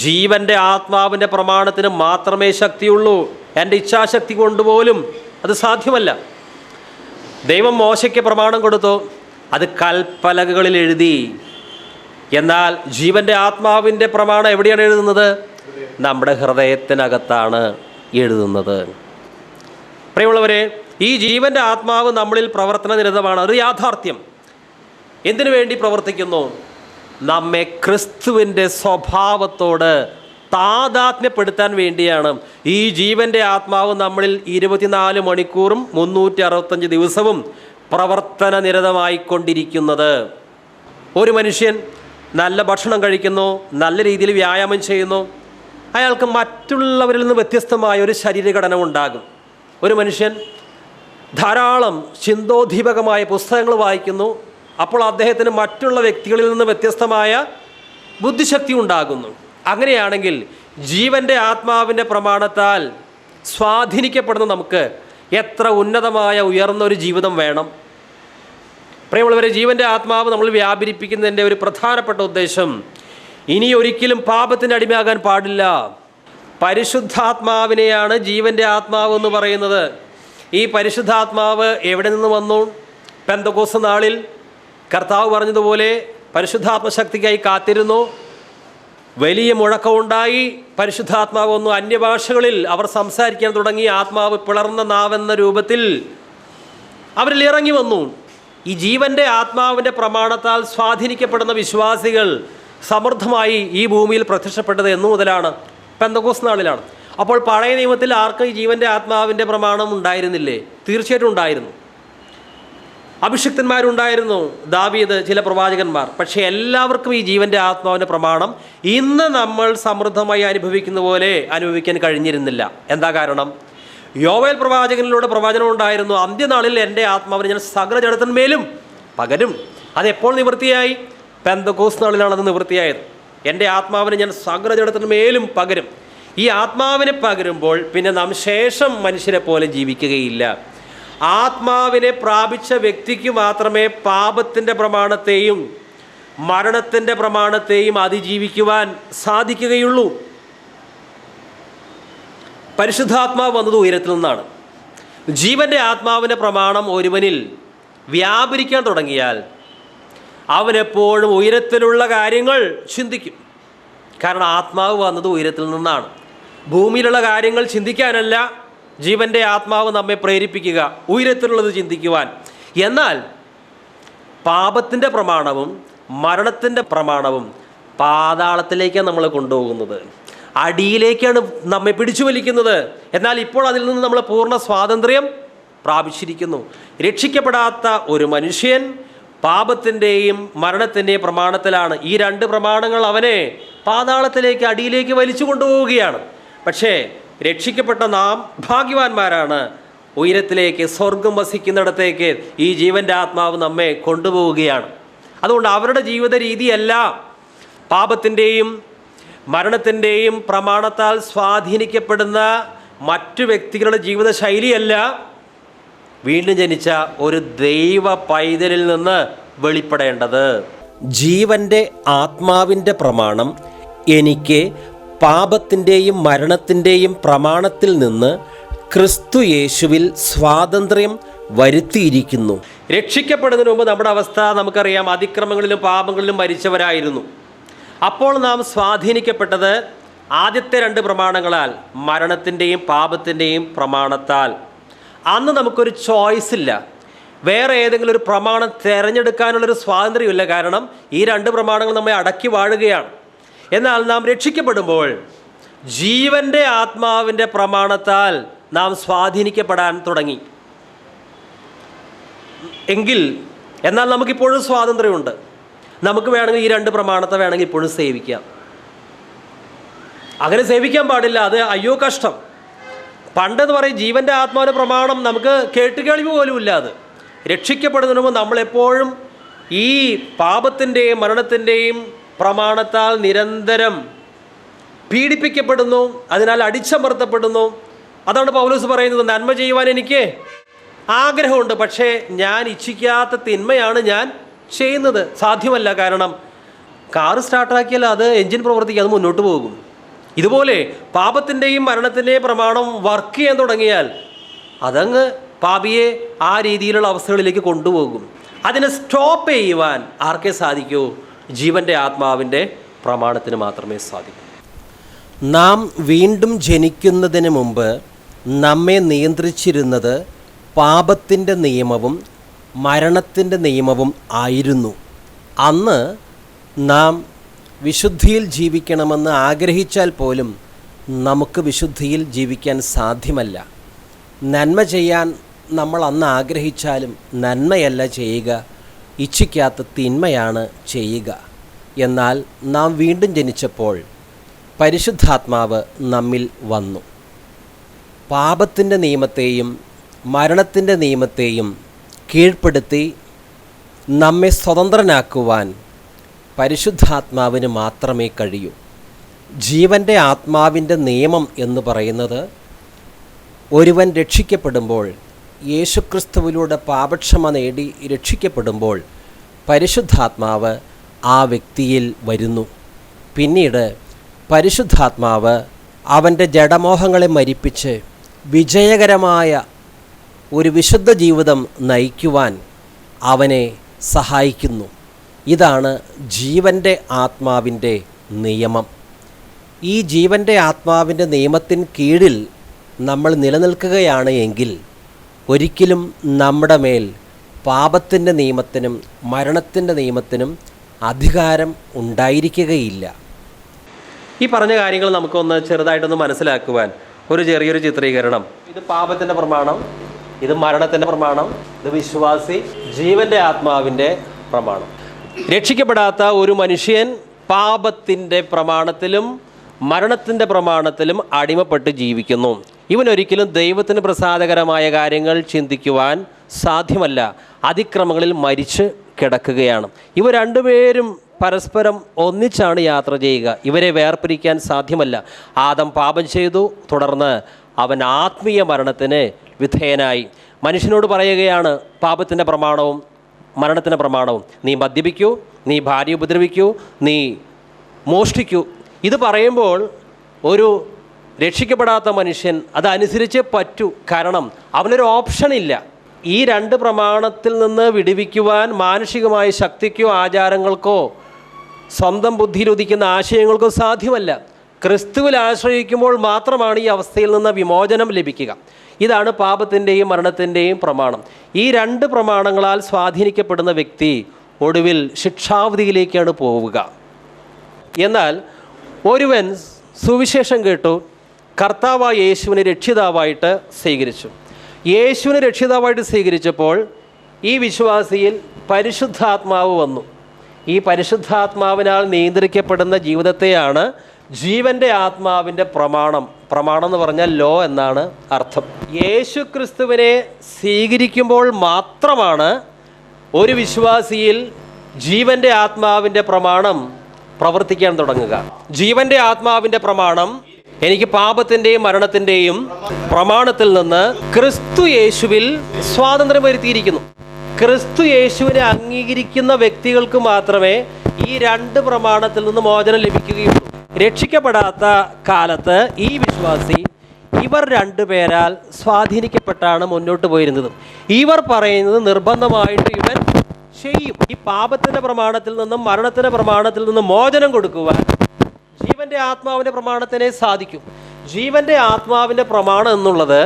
ജീവൻ്റെ ആത്മാവിൻ്റെ പ്രമാണത്തിന് മാത്രമേ ശക്തിയുള്ളൂ. എൻ്റെ ഇച്ഛാശക്തി കൊണ്ടുപോലും അത് സാധ്യമല്ല. ദൈവം മോശയ്ക്ക് പ്രമാണം കൊടുത്തു, അത് കൽപ്പലകകളിൽ എഴുതി. എന്നാൽ ജീവൻ്റെ ആത്മാവിൻ്റെ പ്രമാണം എവിടെയാണ് എഴുതുന്നത്? നമ്മുടെ ഹൃദയത്തിനകത്താണ് എഴുതുന്നത്. പ്രിയമുള്ളവരെ, ഈ ജീവൻ്റെ ആത്മാവ് നമ്മളിൽ പ്രവർത്തന നിരതമാണ്. അത് യാഥാർത്ഥ്യം. എന്തിനു വേണ്ടി പ്രവർത്തിക്കുന്നു? നമ്മെ ക്രിസ്തുവിൻ്റെ സ്വഭാവത്തോട് താദാത്മ്യപ്പെടുത്താൻ വേണ്ടിയാണ് ഈ ജീവൻ്റെ ആത്മാവ് നമ്മളിൽ 24 മണിക്കൂറും 365 ദിവസവും പ്രവർത്തന നിരതമായിക്കൊണ്ടിരിക്കുന്നത്. ഒരു മനുഷ്യൻ നല്ല ഭക്ഷണം കഴിക്കുന്നു, നല്ല രീതിയിൽ വ്യായാമം ചെയ്യുന്നു, അയാൾക്ക് മറ്റുള്ളവരിൽ നിന്ന് വ്യത്യസ്തമായ ഒരു ശരീരഘടന ഉണ്ടാകും. ഒരു മനുഷ്യൻ ധാരാളം ചിന്തോദ്ദീപകമായ പുസ്തകങ്ങൾ വായിക്കുന്നു, അപ്പോൾ അദ്ദേഹത്തിന് മറ്റുള്ള വ്യക്തികളിൽ നിന്ന് വ്യത്യസ്തമായ ബുദ്ധിശക്തി ഉണ്ടാകുന്നു. അങ്ങനെയാണെങ്കിൽ ജീവൻ്റെ ആത്മാവിൻ്റെ പ്രമാണത്താൽ സ്വാധീനിക്കപ്പെടുന്ന നമുക്ക് എത്ര ഉന്നതമായ ഉയർന്നൊരു ജീവിതം വേണം. പ്രിയമുള്ളവരെ, ജീവൻ്റെ ആത്മാവ് നമ്മൾ വ്യാപരിപ്പിക്കുന്നതിൻ്റെ ഒരു പ്രധാനപ്പെട്ട ഉദ്ദേശം ഇനി ഒരിക്കലും പാപത്തിന് അടിമയാകാൻ പാടില്ല. പരിശുദ്ധാത്മാവിനെയാണ് ജീവൻ്റെ ആത്മാവ് എന്ന് പറയുന്നത്. ഈ പരിശുദ്ധാത്മാവ് എവിടെ നിന്ന് വന്നു? പെന്തക്കോസ്ത് നാളിൽ കർത്താവ് പറഞ്ഞതുപോലെ പരിശുദ്ധാത്മശക്തിക്കായി കാത്തിരുന്നു. വലിയ മുഴക്കമുണ്ടായി. പരിശുദ്ധാത്മാവ് വന്നു. അന്യഭാഷകളിൽ അവർ സംസാരിക്കാൻ തുടങ്ങി. ആത്മാവ് പിളർന്ന നാവെന്ന രൂപത്തിൽ അവരിൽ ഇറങ്ങി വന്നു. ഈ ജീവൻ്റെ ആത്മാവിൻ്റെ പ്രമാണത്താൽ സ്വാധീനിക്കപ്പെടുന്ന വിശ്വാസികൾ സമൃദ്ധമായി ഈ ഭൂമിയിൽ പ്രത്യക്ഷപ്പെട്ടത് എന്നു മുതലാണ്? പെന്തക്കോസ്ത് നാളിലാണ്. അപ്പോൾ പഴയ നിയമത്തിൽ ആർക്കും ഈ ജീവൻ്റെ ആത്മാവിൻ്റെ പ്രമാണം ഉണ്ടായിരുന്നില്ലേ? തീർച്ചയായിട്ടും ഉണ്ടായിരുന്നു. അഭിഷിക്തന്മാരുണ്ടായിരുന്നു, ദാവീദ്, ചില പ്രവാചകന്മാർ. പക്ഷേ എല്ലാവർക്കും ഈ ജീവൻ്റെ ആത്മാവിൻ്റെ പ്രമാണം ഇന്ന് നമ്മൾ സമൃദ്ധമായി അനുഭവിക്കുന്ന പോലെ അനുഭവിക്കാൻ കഴിഞ്ഞിരുന്നില്ല. എന്താ കാരണം? യോവേൽ പ്രവാചകനിലൂടെ പ്രവചനം ഉണ്ടായിരുന്നു, അന്ത്യനാളിൽ എൻ്റെ ആത്മാവിനെ ഞാൻ സകല ജഡത്തിന്മേലും പകരും. അതെപ്പോൾ നിവൃത്തിയായി? പെന്തക്കോസ്ത് നാളിലാണ് അത് നിവൃത്തിയായത്. എൻ്റെ ആത്മാവിനെ ഞാൻ സകല ജഡത്തിന്മേലും പകരും. ഈ ആത്മാവിനെ പകരുമ്പോൾ പിന്നെ നാം ശേഷം മനുഷ്യരെ പോലെ ജീവിക്കുകയില്ല. ആത്മാവിനെ പ്രാപിച്ച വ്യക്തിക്ക് മാത്രമേ പാപത്തിൻ്റെ പ്രമാണത്തെയും മരണത്തിൻ്റെ പ്രമാണത്തെയും അതിജീവിക്കുവാൻ സാധിക്കുകയുള്ളൂ. പരിശുദ്ധാത്മാവ് വന്നത് ഉയരത്തിൽ നിന്നാണ്. ജീവൻ്റെ ആത്മാവിൻ്റെ പ്രമാണം ഒരുവനിൽ വ്യാപരിക്കാൻ തുടങ്ങിയാൽ അവനെപ്പോഴും ഉയരത്തിലുള്ള കാര്യങ്ങൾ ചിന്തിക്കും. കാരണം ആത്മാവ് വന്നത് ഉയരത്തിൽ നിന്നാണ്. ഭൂമിയിലുള്ള കാര്യങ്ങൾ ചിന്തിക്കാനല്ല ജീവൻ്റെ ആത്മാവ് നമ്മെ പ്രേരിപ്പിക്കുക, ഉയരത്തിലുള്ളത് ചിന്തിക്കുവാൻ. എന്നാൽ പാപത്തിൻ്റെ പ്രമാണവും മരണത്തിൻ്റെ പ്രമാണവും പാതാളത്തിലേക്കാണ് നമ്മളെ കൊണ്ടുപോകുന്നത്, അടിയിലേക്കാണ് നമ്മെ പിടിച്ചു വലിക്കുന്നത്. എന്നാൽ ഇപ്പോൾ അതിൽ നിന്ന് നമ്മൾ പൂർണ്ണ സ്വാതന്ത്ര്യം പ്രാപിച്ചിരിക്കുന്നു. രക്ഷിക്കപ്പെടാത്ത ഒരു മനുഷ്യൻ പാപത്തിൻ്റെയും മരണത്തിൻ്റെയും പ്രമാണത്തിലാണ്. ഈ രണ്ട് പ്രമാണങ്ങൾ അവനെ പാതാളത്തിലേക്ക്, അടിയിലേക്ക് വലിച്ചു കൊണ്ടുപോവുകയാണ്. പക്ഷേ രക്ഷിക്കപ്പെട്ട നാം ഭാഗ്യവാന്മാരാണ്. ഉയരത്തിലേക്ക്, സ്വർഗം വസിക്കുന്നിടത്തേക്ക് ഈ ജീവൻ്റെ ആത്മാവ് നമ്മെ കൊണ്ടുപോവുകയാണ്. അതുകൊണ്ട് അവരുടെ ജീവിത രീതിയല്ല പാപത്തിൻ്റെയും മരണത്തിൻ്റെയും പ്രമാണത്താൽ സ്വാധീനിക്കപ്പെടുന്ന മറ്റു വ്യക്തികളുടെ ജീവിത ശൈലിയല്ല വീണ്ടും ജനിച്ച ഒരു ദൈവ പൈതലിൽ നിന്ന് വെളിപ്പെടേണ്ടത്. ജീവൻ്റെ ആത്മാവിൻ്റെ പ്രമാണം എനിക്ക് പാപത്തിൻ്റെയും മരണത്തിൻ്റെയും പ്രമാണത്തിൽ നിന്ന് ക്രിസ്തു യേശുവിൽ സ്വാതന്ത്ര്യം വരുത്തിയിരിക്കുന്നു. രക്ഷിക്കപ്പെടുന്നതിന് മുമ്പ് നമ്മുടെ അവസ്ഥ നമുക്കറിയാം, അതിക്രമങ്ങളിലും പാപങ്ങളിലും മരിച്ചവരായിരുന്നു. അപ്പോൾ നാം സ്വാധീനിക്കപ്പെട്ടത് ആദ്യത്തെ രണ്ട് പ്രമാണങ്ങളാൽ, മരണത്തിൻ്റെയും പാപത്തിൻ്റെയും പ്രമാണത്താൽ. അന്ന് നമുക്കൊരു ചോയ്സ് ഇല്ല, വേറെ ഏതെങ്കിലും ഒരു പ്രമാണം തിരഞ്ഞെടുക്കാനുള്ളൊരു സ്വാതന്ത്ര്യമില്ല. കാരണം ഈ രണ്ട് പ്രമാണങ്ങൾ നമ്മെ അടക്കി വാഴുകയാണ്. എന്നാൽ നാം രക്ഷിക്കപ്പെടുമ്പോൾ ജീവൻ്റെ ആത്മാവിൻ്റെ പ്രമാണത്താൽ നാം സ്വാധീനിക്കപ്പെടാൻ തുടങ്ങി എന്നാൽ നമുക്കിപ്പോഴും സ്വാതന്ത്ര്യമുണ്ട്. നമുക്ക് വേണമെങ്കിൽ ഈ രണ്ട് പ്രമാണത്തെ വേണമെങ്കിൽ ഇപ്പോഴും സേവിക്കാം. അങ്ങനെ സേവിക്കാൻ പാടില്ല, അത് അയ്യോ കഷ്ടം. പണ്ടെന്ന് പറയും ജീവൻ്റെ ആത്മാവിൻ്റെ പ്രമാണം നമുക്ക് കേട്ടുകേൾവി പോലും ഇല്ല. അത് രക്ഷിക്കപ്പെടുന്നതിന് മുമ്പ് നമ്മളെപ്പോഴും ഈ പാപത്തിൻ്റെയും മരണത്തിൻ്റെയും പ്രമാണത്താൽ നിരന്തരം പീഡിപ്പിക്കപ്പെടുന്നു, അതിനാൽ അടിച്ചമർത്തപ്പെടുന്നു. അതാണ് പൗലോസ് പറയുന്നത്, നന്മ ചെയ്യുവാൻ എനിക്ക് ആഗ്രഹമുണ്ട്, പക്ഷേ ഞാൻ ഇച്ഛിക്കാത്ത തിന്മയാണ് ഞാൻ ചെയ്യുന്നത്. സാധ്യമല്ല. കാരണം കാറ് സ്റ്റാർട്ടാക്കിയാൽ അത് എൻജിൻ പ്രവർത്തിക്കുക, അത് മുന്നോട്ട് പോകും. ഇതുപോലെ പാപത്തിൻ്റെയും മരണത്തിൻ്റെയും പ്രമാണം വർക്ക് ചെയ്യാൻ തുടങ്ങിയാൽ അതങ്ങ് പാപിയെ ആ രീതിയിലുള്ള അവസ്ഥകളിലേക്ക് കൊണ്ടുപോകും. അതിനെ സ്റ്റോപ്പ് ചെയ്യുവാൻ ആർക്കേ സാധിക്കൂ? ജീവൻ്റെ ആത്മാവിൻ്റെ പ്രമാണത്തിന് മാത്രമേ സാധിക്കൂ. നാം വീണ്ടും ജനിക്കുന്നതിന് മുമ്പ് നമ്മെ നിയന്ത്രിച്ചിരുന്നത് പാപത്തിൻ്റെ നിയമവും മരണത്തിൻ്റെ നിയമവും ആയിരുന്നു. അന്ന് നാം വിശുദ്ധിയിൽ ജീവിക്കണമെന്ന് ആഗ്രഹിച്ചാൽ പോലും നമുക്ക് വിശുദ്ധിയിൽ ജീവിക്കാൻ സാധ്യമല്ല. നന്മ ചെയ്യാൻ നമ്മൾ അന്ന് ആഗ്രഹിച്ചാലും നന്മയല്ല ചെയ്യുക, ഇച്ഛിക്കാത്ത തിന്മയാണ് ചെയ്യുക. എന്നാൽ നാം വീണ്ടും ജനിച്ചപ്പോൾ പരിശുദ്ധാത്മാവ് നമ്മിൽ വന്നു. പാപത്തിൻ്റെ നിയമത്തെയും മരണത്തിൻ്റെ നിയമത്തെയും കീഴ്പ്പെടുത്തി നമ്മെ സ്വതന്ത്രനാക്കുവാൻ പരിശുദ്ധാത്മാവിന് മാത്രമേ കഴിയൂ. ജീവൻ്റെ ആത്മാവിൻ്റെ നിയമം എന്ന് പറയുന്നത് ഒരുവൻ രക്ഷിക്കപ്പെടുമ്പോൾ, യേശുക്രിസ്തുവിലൂടെ പാപക്ഷമ നേടി രക്ഷിക്കപ്പെടുമ്പോൾ പരിശുദ്ധാത്മാവ് ആ വ്യക്തിയിൽ വരുന്നു. പിന്നീട് പരിശുദ്ധാത്മാവ് അവൻ്റെ ജഡമോഹങ്ങളെ മരിപ്പിച്ച് വിജയകരമായ ഒരു വിശുദ്ധ ജീവിതം നയിക്കുവാൻ അവനെ സഹായിക്കുന്നു. ഇതാണ് ജീവൻ്റെ ആത്മാവിൻ്റെ നിയമം. ഈ ജീവൻ്റെ ആത്മാവിൻ്റെ നിയമത്തിന് കീഴിൽ നമ്മൾ നിലനിൽക്കുകയാണ് എങ്കിൽ ഒരിക്കലും നമ്മുടെ മേൽ പാപത്തിൻ്റെ നിയമത്തിനും മരണത്തിൻ്റെ നിയമത്തിനും അധികാരം ഉണ്ടായിരിക്കുകയില്ല. ഈ പറഞ്ഞ കാര്യങ്ങൾ നമുക്കൊന്ന് ചെറുതായിട്ടൊന്ന് മനസ്സിലാക്കുവാൻ ഒരു ചെറിയൊരു ചിത്രീകരണം. ഇത് പാപത്തിൻ്റെ പ്രമാണം, ഇത് മരണത്തിൻ്റെ പ്രമാണം, ഇത് വിശ്വാസി ജീവൻ്റെ ആത്മാവിൻ്റെ പ്രമാണം. രക്ഷിക്കപ്പെടാത്ത ഒരു മനുഷ്യൻ പാപത്തിൻ്റെ പ്രമാണത്തിലും മരണത്തിൻ്റെ പ്രമാണത്തിലും അടിമപ്പെട്ട് ജീവിക്കുന്നു. ഇവനൊരിക്കലും ദൈവത്തിന് പ്രസാദകരമായ കാര്യങ്ങൾ ചിന്തിക്കുവാൻ സാധ്യമല്ല. അതിക്രമങ്ങളിൽ മരിച്ച് കിടക്കുകയാണ്. ഇവ രണ്ടുപേരും പരസ്പരം ഒന്നിച്ചാണ് യാത്ര ചെയ്യുക. ഇവരെ വേർപിരിക്കാൻ സാധ്യമല്ല. ആദം പാപം ചെയ്തു, തുടർന്ന് അവൻ ആത്മീയ മരണത്തിന് വിധേയനായി. മനുഷ്യനോട് പറയുകയാണ് പാപത്തിൻ്റെ പ്രമാണവും മരണത്തിൻ്റെ പ്രമാണവും. നീ മദ്യപിക്കൂ, നീ ഭാര്യ ഉപദ്രവിക്കൂ, നീ മോഷ്ടിക്കൂ. ഇത് പറയുമ്പോൾ ഒരു രക്ഷിക്കപ്പെടാത്ത മനുഷ്യൻ അതനുസരിച്ചേ പറ്റൂ. കാരണം അവനൊരു ഓപ്ഷനില്ല. ഈ രണ്ട് പ്രമാണത്തിൽ നിന്ന് വിടുവിക്കുവാൻ മാനുഷികമായ ശക്തിക്കോ ആചാരങ്ങൾക്കോ സ്വന്തം ബുദ്ധിയിൽ ഉദിക്കുന്ന ആശയങ്ങൾക്കോ സാധ്യമല്ല. ക്രിസ്തുവിൽ ആശ്രയിക്കുമ്പോൾ മാത്രമാണ് ഈ അവസ്ഥയിൽ നിന്ന് വിമോചനം ലഭിക്കുക. ഇതാണ് പാപത്തിൻ്റെയും മരണത്തിൻ്റെയും പ്രമാണം. ഈ രണ്ട് പ്രമാണങ്ങളാൽ സ്വാധീനിക്കപ്പെടുന്ന വ്യക്തി ഒടുവിൽ ശിക്ഷാവധിയിലേക്കാണ് പോവുക. എന്നാൽ ഒരുവൻ സുവിശേഷം കേട്ടു, കർത്താവായ യേശുവിനെ രക്ഷിതാവായിട്ട് സ്വീകരിച്ചു. യേശുവിനെ രക്ഷിതാവായിട്ട് സ്വീകരിച്ചപ്പോൾ ഈ വിശ്വാസിയിൽ പരിശുദ്ധാത്മാവ് വന്നു. ഈ പരിശുദ്ധാത്മാവിനാൽ നിയന്ത്രിക്കപ്പെടുന്ന ജീവിതത്തെയാണ് ജീവൻ്റെ ആത്മാവിൻ്റെ പ്രമാണം. പ്രമാണം എന്ന് പറഞ്ഞാൽ ലോ എന്നാണ് അർത്ഥം. യേശു ക്രിസ്തുവിനെ സ്വീകരിക്കുമ്പോൾ മാത്രമാണ് ഒരു വിശ്വാസിയിൽ ജീവൻ്റെ ആത്മാവിൻ്റെ പ്രമാണം പ്രവർത്തിക്കാൻ തുടങ്ങുക. ജീവൻ്റെ ആത്മാവിൻ്റെ പ്രമാണം എനിക്ക് പാപത്തിൻ്റെയും മരണത്തിൻ്റെയും പ്രമാണത്തിൽ നിന്ന് ക്രിസ്തു യേശുവിൽ സ്വാതന്ത്ര്യം വരുത്തിയിരിക്കുന്നു. ക്രിസ്തു യേശുവിനെ അംഗീകരിക്കുന്ന വ്യക്തികൾക്ക് മാത്രമേ ഈ രണ്ട് പ്രമാണത്തിൽ നിന്ന് മോചനം ലഭിക്കുകയുള്ളൂ. രക്ഷിക്കപ്പെടാത്ത കാലത്ത് ഈ വിശ്വാസി ഇവർ രണ്ടുപേരാൽ സ്വാധീനിക്കപ്പെട്ടാണ് മുന്നോട്ട് പോയിരുന്നത്. ഇവർ പറയുന്നത് നിർബന്ധമായിട്ട് ഇവൻ ചെയ്യും. ഈ പാപത്തിൻ്റെ പ്രമാണത്തിൽ നിന്നും മരണത്തിൻ്റെ പ്രമാണത്തിൽ നിന്നും മോചനം കൊടുക്കുവാൻ ജീവൻ്റെ ആത്മാവിൻ്റെ പ്രമാണത്തിനെ സാധിക്കും. ജീവൻ്റെ ആത്മാവിൻ്റെ പ്രമാണം എന്നുള്ളത്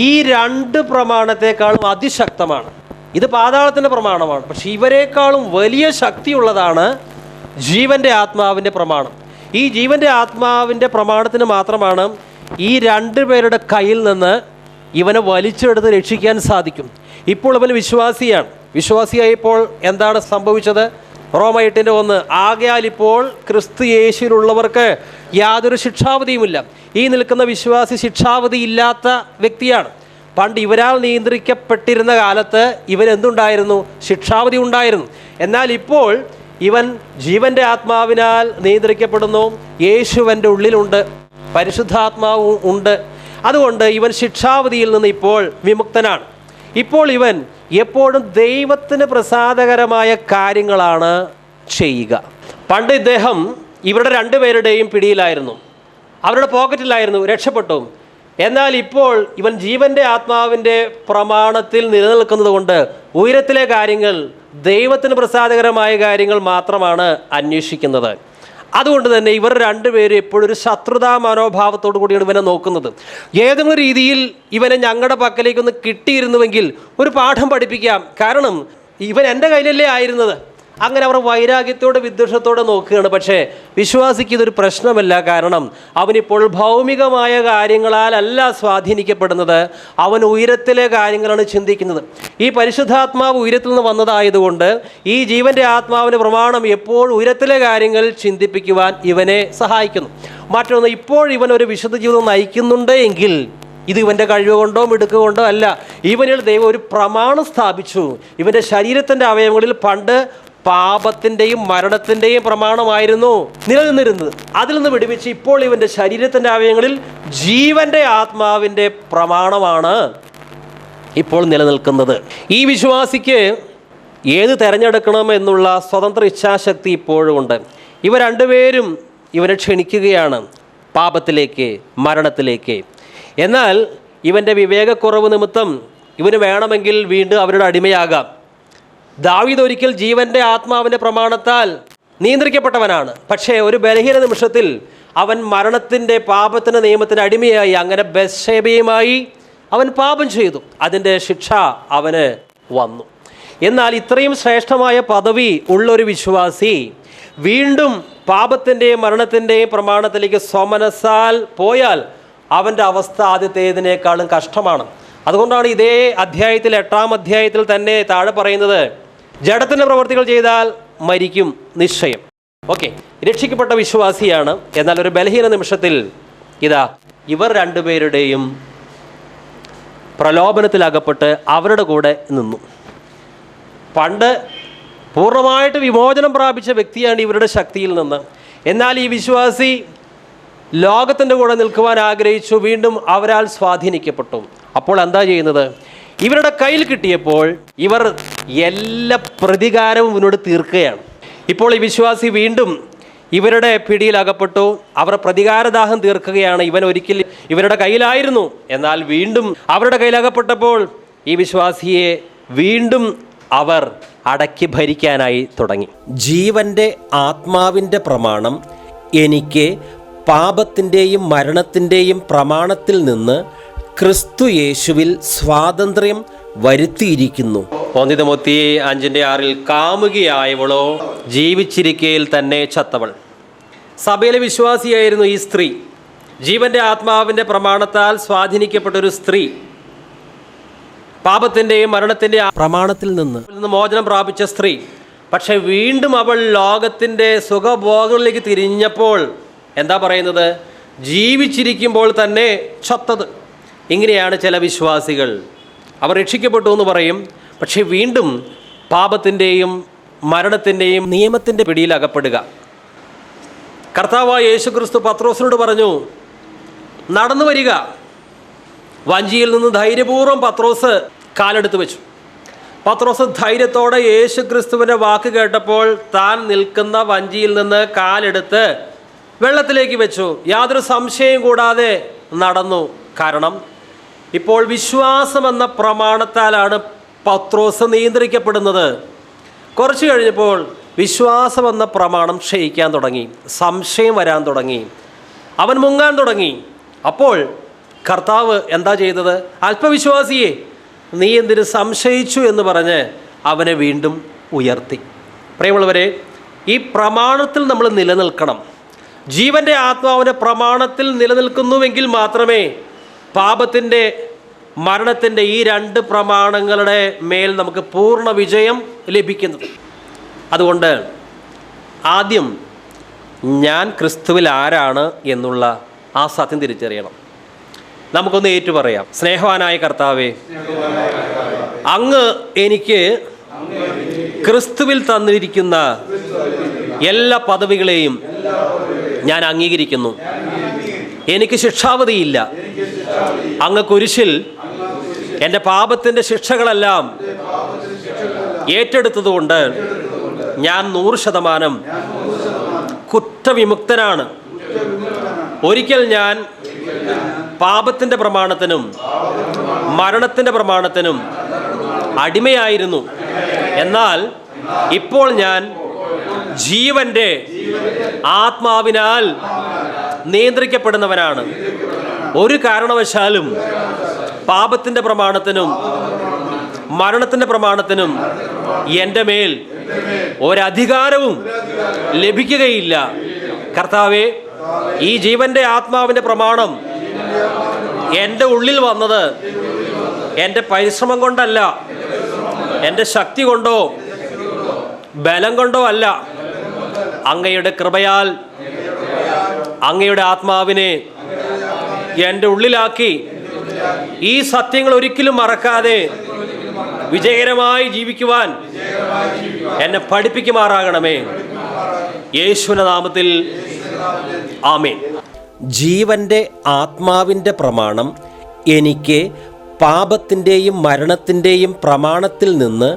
ഈ രണ്ട് പ്രമാണത്തെക്കാളും അതിശക്തമാണ്. ഇത് പാതാളത്തിൻ്റെ പ്രമാണമാണ്. പക്ഷെ ഇവരെക്കാളും വലിയ ശക്തിയുള്ളതാണ് ജീവൻ്റെ ആത്മാവിൻ്റെ പ്രമാണം. ഈ ജീവൻ്റെ ആത്മാവിൻ്റെ പ്രമാണത്തിന് മാത്രമാണ് ഈ രണ്ട് പേരുടെ കയ്യിൽ നിന്ന് ഇവനെ വലിച്ചെടുത്ത് രക്ഷിക്കാൻ സാധിക്കും. ഇപ്പോൾ ഇവൻ വിശ്വാസിയാണ്. വിശ്വാസിയായപ്പോൾ എന്താണ് സംഭവിച്ചത്? റോമ 8:1 ആകയാൽ ഇപ്പോൾ ക്രിസ്തു യേശുവിലുള്ളവർക്ക് യാതൊരു ശിക്ഷാവധിയുമില്ല. ഈ നിൽക്കുന്ന വിശ്വാസി ശിക്ഷാവധി ഇല്ലാത്ത വ്യക്തിയാണ്. പണ്ട് ഇവരാൽ നിയന്ത്രിക്കപ്പെട്ടിരുന്ന കാലത്ത് ഇവരെന്തുണ്ടായിരുന്നു? ശിക്ഷാവധി ഉണ്ടായിരുന്നു. എന്നാൽ ഇപ്പോൾ ഇവൻ ജീവൻ്റെ ആത്മാവിനാൽ നിയന്ത്രിക്കപ്പെടുന്നു. യേശുവൻ്റെ ഉള്ളിലുണ്ട്, പരിശുദ്ധാത്മാവും ഉണ്ട്. അതുകൊണ്ട് ഇവൻ ശിക്ഷാവധിയിൽ നിന്ന് ഇപ്പോൾ വിമുക്തനാണ്. ഇപ്പോൾ ഇവൻ എപ്പോഴും ദൈവത്തിന് പ്രസാദകരമായ കാര്യങ്ങളാണ് ചെയ്യുക. പണ്ട് ഇദ്ദേഹം ഇവരുടെ രണ്ടുപേരുടെയും പിടിയിലായിരുന്നു, അവരുടെ പോക്കറ്റിലായിരുന്നു, രക്ഷപ്പെട്ടു. എന്നാൽ ഇപ്പോൾ ഇവൻ ജീവൻ്റെ ആത്മാവിൻ്റെ പ്രമാണത്തിൽ നിലനിൽക്കുന്നത് കൊണ്ട് ഉയരത്തിലെ കാര്യങ്ങൾ, ദൈവത്തിന് പ്രസാദകരമായ കാര്യങ്ങൾ മാത്രമാണ് അന്വേഷിക്കുന്നത്. അതുകൊണ്ട് തന്നെ ഇവർ രണ്ടുപേരും എപ്പോഴും ഒരു ശത്രുതാ മനോഭാവത്തോടു കൂടിയാണ് ഇവനെ നോക്കുന്നത്. ഏതെങ്കിലും രീതിയിൽ ഇവനെ ഞങ്ങളുടെ പക്കലേക്കൊന്ന് കിട്ടിയിരുന്നുവെങ്കിൽ ഒരു പാഠം പഠിപ്പിക്കാം, കാരണം ഇവൻ എൻ്റെ കയ്യിലല്ലേ ആയിരുന്നത്. അങ്ങനെ അവർ വൈരാഗ്യത്തോടെ വിദ്വേഷത്തോടെ നോക്കുകയാണ്. പക്ഷേ വിശ്വാസിക്ക് ഇതൊരു പ്രശ്നമല്ല. കാരണം അവനിപ്പോൾ ഭൗമികമായ കാര്യങ്ങളാലല്ല സ്വാധീനിക്കപ്പെടുന്നത്, അവൻ ഉയരത്തിലെ കാര്യങ്ങളാണ് ചിന്തിക്കുന്നത്. ഈ പരിശുദ്ധാത്മാവ് ഉയരത്തിൽ നിന്ന് വന്നതായതുകൊണ്ട് ഈ ജീവൻ്റെ ആത്മാവിൻ്റെ പ്രമാണം എപ്പോഴും ഉയരത്തിലെ കാര്യങ്ങൾ ചിന്തിപ്പിക്കുവാൻ ഇവനെ സഹായിക്കുന്നു. മറ്റൊന്ന്, ഇപ്പോൾ ഇവൻ ഒരു വിശുദ്ധ ജീവിതം നയിക്കുന്നുണ്ട് എങ്കിൽ ഇത് ഇവൻ്റെ കഴിവ് കൊണ്ടോ മിടുക്ക് കൊണ്ടോ അല്ല. ഇവനിൽ ദൈവം ഒരു പ്രമാണം സ്ഥാപിച്ചു. ഇവൻ്റെ ശരീരത്തിൻ്റെ അവയവങ്ങളിൽ പണ്ട് പാപത്തിൻ്റെയും മരണത്തിൻ്റെയും പ്രമാണമായിരുന്നു നിലനിന്നിരുന്നത്. അതിൽ നിന്ന് വിടുവിച്ച് ഇപ്പോൾ ഇവൻ്റെ ശരീരത്തിൻ്റെ അവയവങ്ങളിൽ ജീവൻ്റെ ആത്മാവിൻ്റെ പ്രമാണമാണ് ഇപ്പോൾ നിലനിൽക്കുന്നത്. ഈ വിശ്വാസിക്ക് ഏത് തിരഞ്ഞെടുക്കണം എന്നുള്ള സ്വതന്ത്ര ഇച്ഛാശക്തി ഇപ്പോഴും ഉണ്ട്. ഇവ രണ്ടുപേരും ഇവനെ ക്ഷണിക്കുകയാണ് പാപത്തിലേക്ക്, മരണത്തിലേക്ക്. എന്നാൽ ഇവൻ്റെ വിവേകക്കുറവ് നിമിത്തം ഇവന് വേണമെങ്കിൽ വീണ്ടും അവരുടെ അടിമയാകാം. ദാവീദ് ഒരിക്കൽ ജീവൻ്റെ ആത്മാവിൻ്റെ പ്രമാണത്താൽ നിയന്ത്രിക്കപ്പെട്ടവനാണ്. പക്ഷേ ഒരു ബലഹീന നിമിഷത്തിൽ അവൻ മരണത്തിൻ്റെ പാപത്തിൻ്റെ നിയമത്തിന് അടിമയായി. അങ്ങനെ ബത്ശേബയുമായി അവൻ പാപം ചെയ്തു. അതിൻ്റെ ശിക്ഷ അവന് വന്നു. എന്നാൽ ഇത്രയും ശ്രേഷ്ഠമായ പദവി ഉള്ളൊരു വിശ്വാസി വീണ്ടും പാപത്തിൻ്റെയും മരണത്തിൻ്റെയും പ്രമാണത്തിലേക്ക് സ്വമനസാൽ പോയാൽ അവൻ്റെ അവസ്ഥ ആദ്യത്തേതിനേക്കാളും കഷ്ടമാണ്. അതുകൊണ്ടാണ് ഇതേ അധ്യായത്തിൽ 8-ാം അധ്യായത്തിൽ തന്നെ താഴെ പറയുന്നത്, ജഡത്തിൻ്റെ പ്രവൃത്തികൾ ചെയ്താൽ മരിക്കും നിശ്ചയം. ഓക്കെ, രക്ഷിക്കപ്പെട്ട വിശ്വാസിയാണ്. എന്നാൽ ഒരു ബലഹീന നിമിഷത്തിൽ ഇതാ ഇവർ രണ്ടുപേരുടെയും പ്രലോഭനത്തിലകപ്പെട്ട് അവരുടെ കൂടെ നിന്നു. പണ്ട് പൂർണ്ണമായിട്ട് വിമോചനം പ്രാപിച്ച വ്യക്തിയാണ് ഇവരുടെ ശക്തിയിൽ നിന്ന്. എന്നാൽ ഈ വിശ്വാസി ലോകത്തിൻ്റെ കൂടെ നിൽക്കുവാൻ ആഗ്രഹിച്ചു, വീണ്ടും അവരാൽ സ്വാധീനിക്കപ്പെട്ടു. അപ്പോൾ എന്താ ചെയ്യുന്നത്? ഇവരുടെ കയ്യിൽ കിട്ടിയപ്പോൾ ഇവർ എല്ലാ പ്രതികാരവും ഇവനോട് തീർക്കുകയാണ്. ഇപ്പോൾ ഈ വിശ്വാസി വീണ്ടും ഇവരുടെ പിടിയിൽ അകപ്പെട്ടു. അവർ പ്രതികാരദാഹം തീർക്കുകയാണ്. ഇവൻ ഒരിക്കൽ ഇവരുടെ കയ്യിലായിരുന്നു, എന്നാൽ വീണ്ടും അവരുടെ കയ്യിലകപ്പെട്ടപ്പോൾ ഈ വിശ്വാസിയെ വീണ്ടും അവർ അടക്കി ഭരിക്കാനായി തുടങ്ങി. ജീവൻ്റെ ആത്മാവിൻ്റെ പ്രമാണം എനിക്ക് പാപത്തിൻ്റെയും മരണത്തിൻ്റെയും പ്രമാണത്തിൽ നിന്ന് ക്രിസ്തു യേശുവിൽ സ്വാതന്ത്ര്യം വരുത്തിയിരിക്കുന്നു. 1 തിമോത്തി 5:6 കാമുകിയായവളോ ജീവിച്ചിരിക്കയിൽ തന്നെ ചത്തവൾ. സഭയിലെ വിശ്വാസിയായിരുന്നു ഈ സ്ത്രീ. ജീവൻ്റെ ആത്മാവിൻ്റെ പ്രമാണത്താൽ സ്വാധീനിക്കപ്പെട്ടൊരു സ്ത്രീ, പാപത്തിൻ്റെയും മരണത്തിൻ്റെയും പ്രമാണത്തിൽ നിന്ന് മോചനം പ്രാപിച്ച സ്ത്രീ. പക്ഷെ വീണ്ടും അവൾ ലോകത്തിൻ്റെ സുഖഭോഗങ്ങളിലേക്ക് തിരിഞ്ഞപ്പോൾ എന്താ പറയുന്നത്? ജീവിച്ചിരിക്കുമ്പോൾ തന്നെ ചത്തത്. ഇങ്ങനെയാണ് ചില വിശ്വാസികൾ. അവർ രക്ഷിക്കപ്പെട്ടു എന്ന് പറയും, പക്ഷേ വീണ്ടും പാപത്തിൻ്റെയും മരണത്തിൻ്റെയും നിയമത്തിൻ്റെ പിടിയിൽ അകപ്പെടുക. കർത്താവായ യേശുക്രിസ്തു പത്രോസിനോട് പറഞ്ഞു, നടന്നു വരിക. വഞ്ചിയിൽ നിന്ന് ധൈര്യപൂർവ്വം പത്രോസ് കാലെടുത്ത് വെച്ചു. പത്രോസ് ധൈര്യത്തോടെ യേശുക്രിസ്തുവിൻ്റെ വാക്ക് കേട്ടപ്പോൾ താൻ നിൽക്കുന്ന വഞ്ചിയിൽ നിന്ന് കാലെടുത്ത് വെള്ളത്തിലേക്ക് വെച്ചു. യാതൊരു സംശയം കൂടാതെ നടന്നു. കാരണം ഇപ്പോൾ വിശ്വാസമെന്ന പ്രമാണത്താലാണ് പത്രോസ് നിയന്ത്രിക്കപ്പെടുന്നത്. കുറച്ച് കഴിഞ്ഞപ്പോൾ വിശ്വാസമെന്ന പ്രമാണം ക്ഷയിക്കാൻ തുടങ്ങി, സംശയം വരാൻ തുടങ്ങി, അവൻ മുങ്ങാൻ തുടങ്ങി. അപ്പോൾ കർത്താവ് എന്താ ചെയ്തത്? അല്പവിശ്വാസിയെ, നീ എന്തിന് സംശയിച്ചു എന്ന് പറഞ്ഞ് അവനെ വീണ്ടും ഉയർത്തി. പ്രിയമുള്ളവരെ, ഈ പ്രമാണത്തിൽ നമ്മൾ നിലനിൽക്കണം. ജീവൻ്റെ ആത്മാവിൻ്റെ പ്രമാണത്തിൽ നിലനിൽക്കുന്നുവെങ്കിൽ മാത്രമേ പാപത്തിൻ്റെ മരണത്തിൻ്റെ ഈ 2 പ്രമാണങ്ങളുടെ മേൽ നമുക്ക് പൂർണ്ണ വിജയം ലഭിക്കുന്നത്. അതുകൊണ്ട് ആദ്യം ഞാൻ ക്രിസ്തുവിൽ ആരാണ് എന്നുള്ള ആ സത്യം തിരിച്ചറിയണം. നമുക്കൊന്ന് ഏറ്റുപറയാം. സ്നേഹവാനായ കർത്താവേ, അങ്ങ് എനിക്ക് ക്രിസ്തുവിൽ തന്നിരിക്കുന്ന എല്ലാ പദവികളെയും ഞാൻ അംഗീകരിക്കുന്നു. എനിക്ക് ശിക്ഷാവധിയില്ല. അങ്ങ് കുരിശിൽ എൻ്റെ പാപത്തിൻ്റെ ശിക്ഷകളെല്ലാം ഏറ്റെടുത്തതുകൊണ്ട് ഞാൻ 100% കുറ്റവിമുക്തനാണ്. ഒരിക്കൽ ഞാൻ പാപത്തിൻ്റെ പ്രമാണത്തിനും മരണത്തിൻ്റെ പ്രമാണത്തിനും അടിമയായിരുന്നു. എന്നാൽ ഇപ്പോൾ ഞാൻ ജീവൻ്റെ ആത്മാവിനാൽ നിയന്ത്രിക്കപ്പെടുന്നവനാണ്. ഒരു കാരണവശാലും പാപത്തിൻ്റെ പ്രമാണത്തിനും മരണത്തിൻ്റെ പ്രമാണത്തിനും എൻ്റെ മേൽ ഒരധികാരവും ലഭിക്കുകയില്ല. കർത്താവേ, ഈ ജീവൻ്റെ ആത്മാവിൻ്റെ പ്രമാണം എൻ്റെ ഉള്ളിൽ വന്നത് എൻ്റെ പരിശ്രമം കൊണ്ടല്ല, എൻ്റെ ശക്തി കൊണ്ടോ ബലം കൊണ്ടോ അല്ല. അങ്ങയുടെ കൃപയാൽ അങ്ങയുടെ ആത്മാവിനെ എൻ്റെ ഉള്ളിലാക്കി ഈ സത്യങ്ങൾ ഒരിക്കലും മറക്കാതെ വിജയകരമായി ജീവിക്കുവാൻ എന്നെ പഠിപ്പിക്കുമാറാകണമേ. യേശുവിന്റെ നാമത്തിൽ ആമേൻ. ജീവൻ്റെ ആത്മാവിൻ്റെ പ്രമാണം എനിക്ക് പാപത്തിൻ്റെയും മരണത്തിൻ്റെയും പ്രമാണത്തിൽ നിന്ന്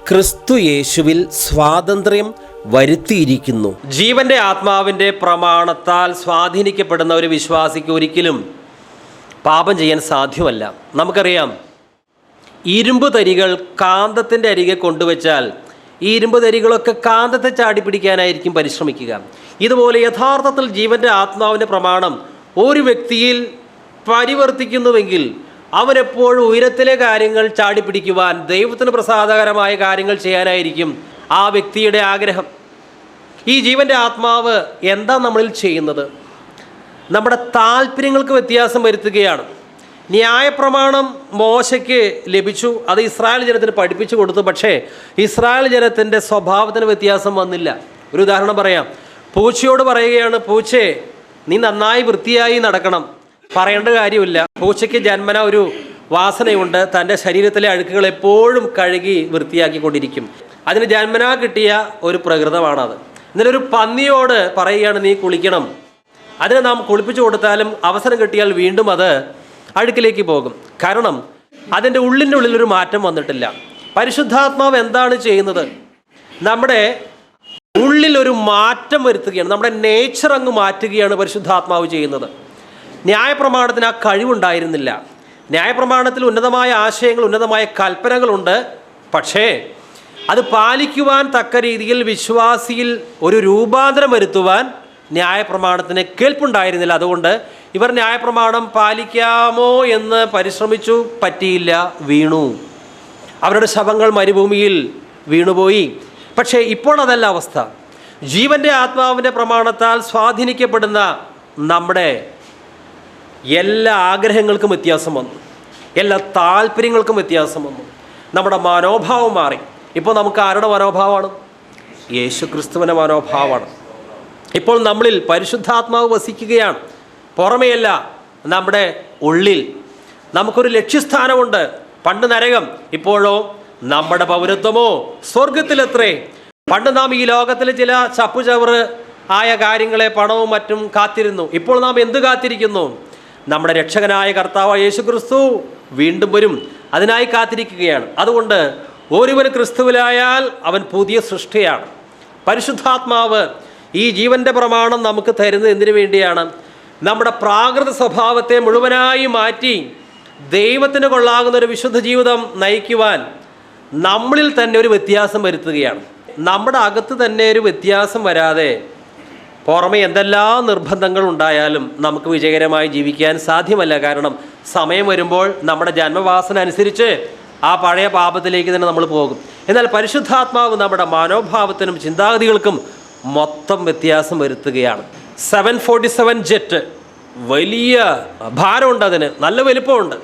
ക്രിസ്തു യേശുവിൽ സ്വാതന്ത്ര്യം വരുത്തിയിരിക്കുന്നു. ജീവൻ്റെ ആത്മാവിൻ്റെ പ്രമാണത്താൽ സ്വാധീനിക്കപ്പെടുന്ന ഒരു വിശ്വാസിക്ക് ഒരിക്കലും പാപം ചെയ്യാൻ സാധ്യമല്ല. നമുക്കറിയാം, ഇരുമ്പ് തരികൾ കാന്തത്തിൻ്റെ അരികെ കൊണ്ടുവച്ചാൽ ഈ ഇരുമ്പ് തരികളൊക്കെ കാന്തത്തെ ചാടിപ്പിടിക്കാനായിരിക്കും പരിശ്രമിക്കുക. ഇതുപോലെ യഥാർത്ഥത്തിൽ ജീവൻ്റെ ആത്മാവിൻ്റെ പ്രമാണം ഒരു വ്യക്തിയിൽ പരിവർത്തിക്കുന്നുവെങ്കിൽ അവനെപ്പോഴും ഉയരത്തിലെ കാര്യങ്ങൾ ചാടിപ്പിടിക്കുവാൻ, ദൈവത്തിന് പ്രസാദകരമായ കാര്യങ്ങൾ ചെയ്യാനായിരിക്കും ആ വ്യക്തിയുടെ ആഗ്രഹം. ഈ ജീവൻ്റെ ആത്മാവ് എന്താ നമ്മളിൽ ചെയ്യുന്നത്? നമ്മുടെ താല്പര്യങ്ങൾക്ക് വ്യത്യാസം വരുത്തുകയാണ്. ന്യായപ്രമാണം മോശയ്ക്ക് ലഭിച്ചു, അത് ഇസ്രായേൽ ജനത്തിന് പഠിപ്പിച്ചു കൊടുത്തു. പക്ഷേ ഇസ്രായേൽ ജനത്തിൻ്റെ സ്വഭാവത്തിന് വ്യത്യാസം വന്നില്ല. ഒരു ഉദാഹരണം പറയാം. പൂച്ചയോട് പറയുകയാണ്, പൂച്ചേ നീ നന്നായി വൃത്തിയായി നടക്കണം. പറയേണ്ട കാര്യമില്ല, പൂച്ചയ്ക്ക് ജന്മന ഒരു വാസനയുണ്ട്, തൻ്റെ ശരീരത്തിലെ അഴുക്കുകൾ എപ്പോഴും കഴുകി വൃത്തിയാക്കിക്കൊണ്ടിരിക്കും. അതിന് ജന്മന കിട്ടിയ ഒരു പ്രകൃതമാണത്. ഇന്നലൊരു പന്നിയോട് പറയുകയാണ്, നീ കുളിക്കണം. അതിനെ നാം കുളിപ്പിച്ചു കൊടുത്താലും അവസരം കിട്ടിയാൽ വീണ്ടും അത് അഴുക്കിലേക്ക് പോകും. കാരണം അതിൻ്റെ ഉള്ളിൻ്റെ ഉള്ളിലൊരു മാറ്റം വന്നിട്ടില്ല. പരിശുദ്ധാത്മാവ് എന്താണ് ചെയ്യുന്നത്? നമ്മുടെ ഉള്ളിലൊരു മാറ്റം വരുത്തുകയാണ്. നമ്മുടെ നേച്ചർ അങ്ങ് മാറ്റുകയാണ് പരിശുദ്ധാത്മാവ് ചെയ്യുന്നത്. ന്യായപ്രമാണത്തിന് ആ കഴിവുണ്ടായിരുന്നില്ല. ന്യായപ്രമാണത്തിൽ ഉന്നതമായ ആശയങ്ങൾ, ഉന്നതമായ കൽപ്പനകളുണ്ട്. പക്ഷേ അത് പാലിക്കുവാൻ തക്ക രീതിയിൽ വിശ്വാസിയിൽ ഒരു രൂപാന്തരം വരുത്തുവാൻ ന്യായപ്രമാണത്തിന് കേൾപ്പുണ്ടായിരുന്നില്ല. അതുകൊണ്ട് ഇവർ ന്യായപ്രമാണം പാലിക്കാമോ എന്ന് പരിശ്രമിച്ചു, പറ്റിയില്ല, വീണു. അവരുടെ ശവങ്ങൾ മരുഭൂമിയിൽ വീണുപോയി. പക്ഷേ ഇപ്പോൾ അതല്ല അവസ്ഥ. ജീവൻ്റെ ആത്മാവിൻ്റെ പ്രമാണത്താൽ സ്വാധീനിക്കപ്പെടുന്ന നമ്മുടെ എല്ലാ ആഗ്രഹങ്ങൾക്കും വ്യത്യാസം വന്നു, എല്ലാ താല്പര്യങ്ങൾക്കും വ്യത്യാസം വന്നു. നമ്മുടെ മനോഭാവം മാറി. ഇപ്പോൾ നമുക്ക് ആരുടെ മനോഭാവമാണ്? യേശു ക്രിസ്തുവിൻ്റെ മനോഭാവമാണ്. ഇപ്പോൾ നമ്മളിൽ പരിശുദ്ധാത്മാവ് വസിക്കുകയാണ്. പുറമെയല്ല, നമ്മുടെ ഉള്ളിൽ നമുക്കൊരു ലക്ഷ്യസ്ഥാനമുണ്ട്. പണ്ട് നരകം, ഇപ്പോഴോ നമ്മുടെ പൗരത്വമോ സ്വർഗത്തിലെത്രേ. പണ്ട് നാം ഈ ലോകത്തിൽ ചില ചപ്പുചവറ് ആയ കാര്യങ്ങളെ, പണവും മറ്റും കാത്തിരുന്നു. ഇപ്പോൾ നാം എന്ത് കാത്തിരിക്കുന്നു? നമ്മുടെ രക്ഷകനായ കർത്താവ് യേശു ക്രിസ്തു വീണ്ടും വരും, അതിനായി കാത്തിരിക്കുകയാണ്. അതുകൊണ്ട് ഒരുവൻ ക്രിസ്തുവിലായാൽ അവൻ പുതിയ സൃഷ്ടിയാണ്. പരിശുദ്ധാത്മാവ് ഈ ജീവൻ്റെ പ്രമാണം നമുക്ക് തരുന്നത് എന്തിനു വേണ്ടിയാണ്? നമ്മുടെ പ്രാകൃത സ്വഭാവത്തെ മുഴുവനായി മാറ്റി ദൈവത്തിന് കൊള്ളാകുന്ന ഒരു വിശുദ്ധ ജീവിതം നയിക്കുവാൻ നമ്മളിൽ തന്നെ ഒരു വ്യത്യാസം വരുത്തുകയാണ്. നമ്മുടെ അകത്ത് തന്നെ ഒരു വ്യത്യാസം വരാതെ പുറമെ എന്തെല്ലാം നിർബന്ധങ്ങൾ ഉണ്ടായാലും നമുക്ക് വിജയകരമായി ജീവിക്കാൻ സാധ്യമല്ല. കാരണം സമയം വരുമ്പോൾ നമ്മുടെ ജന്മവാസന അനുസരിച്ച് ആ പഴയ പാപത്തിലേക്ക് തന്നെ നമ്മൾ പോകും. എന്നാൽ പരിശുദ്ധാത്മാവ് നമ്മുടെ മനോഭാവത്തിനും ചിന്താഗതികൾക്കും മൊത്തം വ്യത്യാസം വരുത്തുകയാണ്. 747 ജെറ്റ്, വലിയ ഭാരമുണ്ട്, അതിന് നല്ല വലിപ്പമുണ്ട്.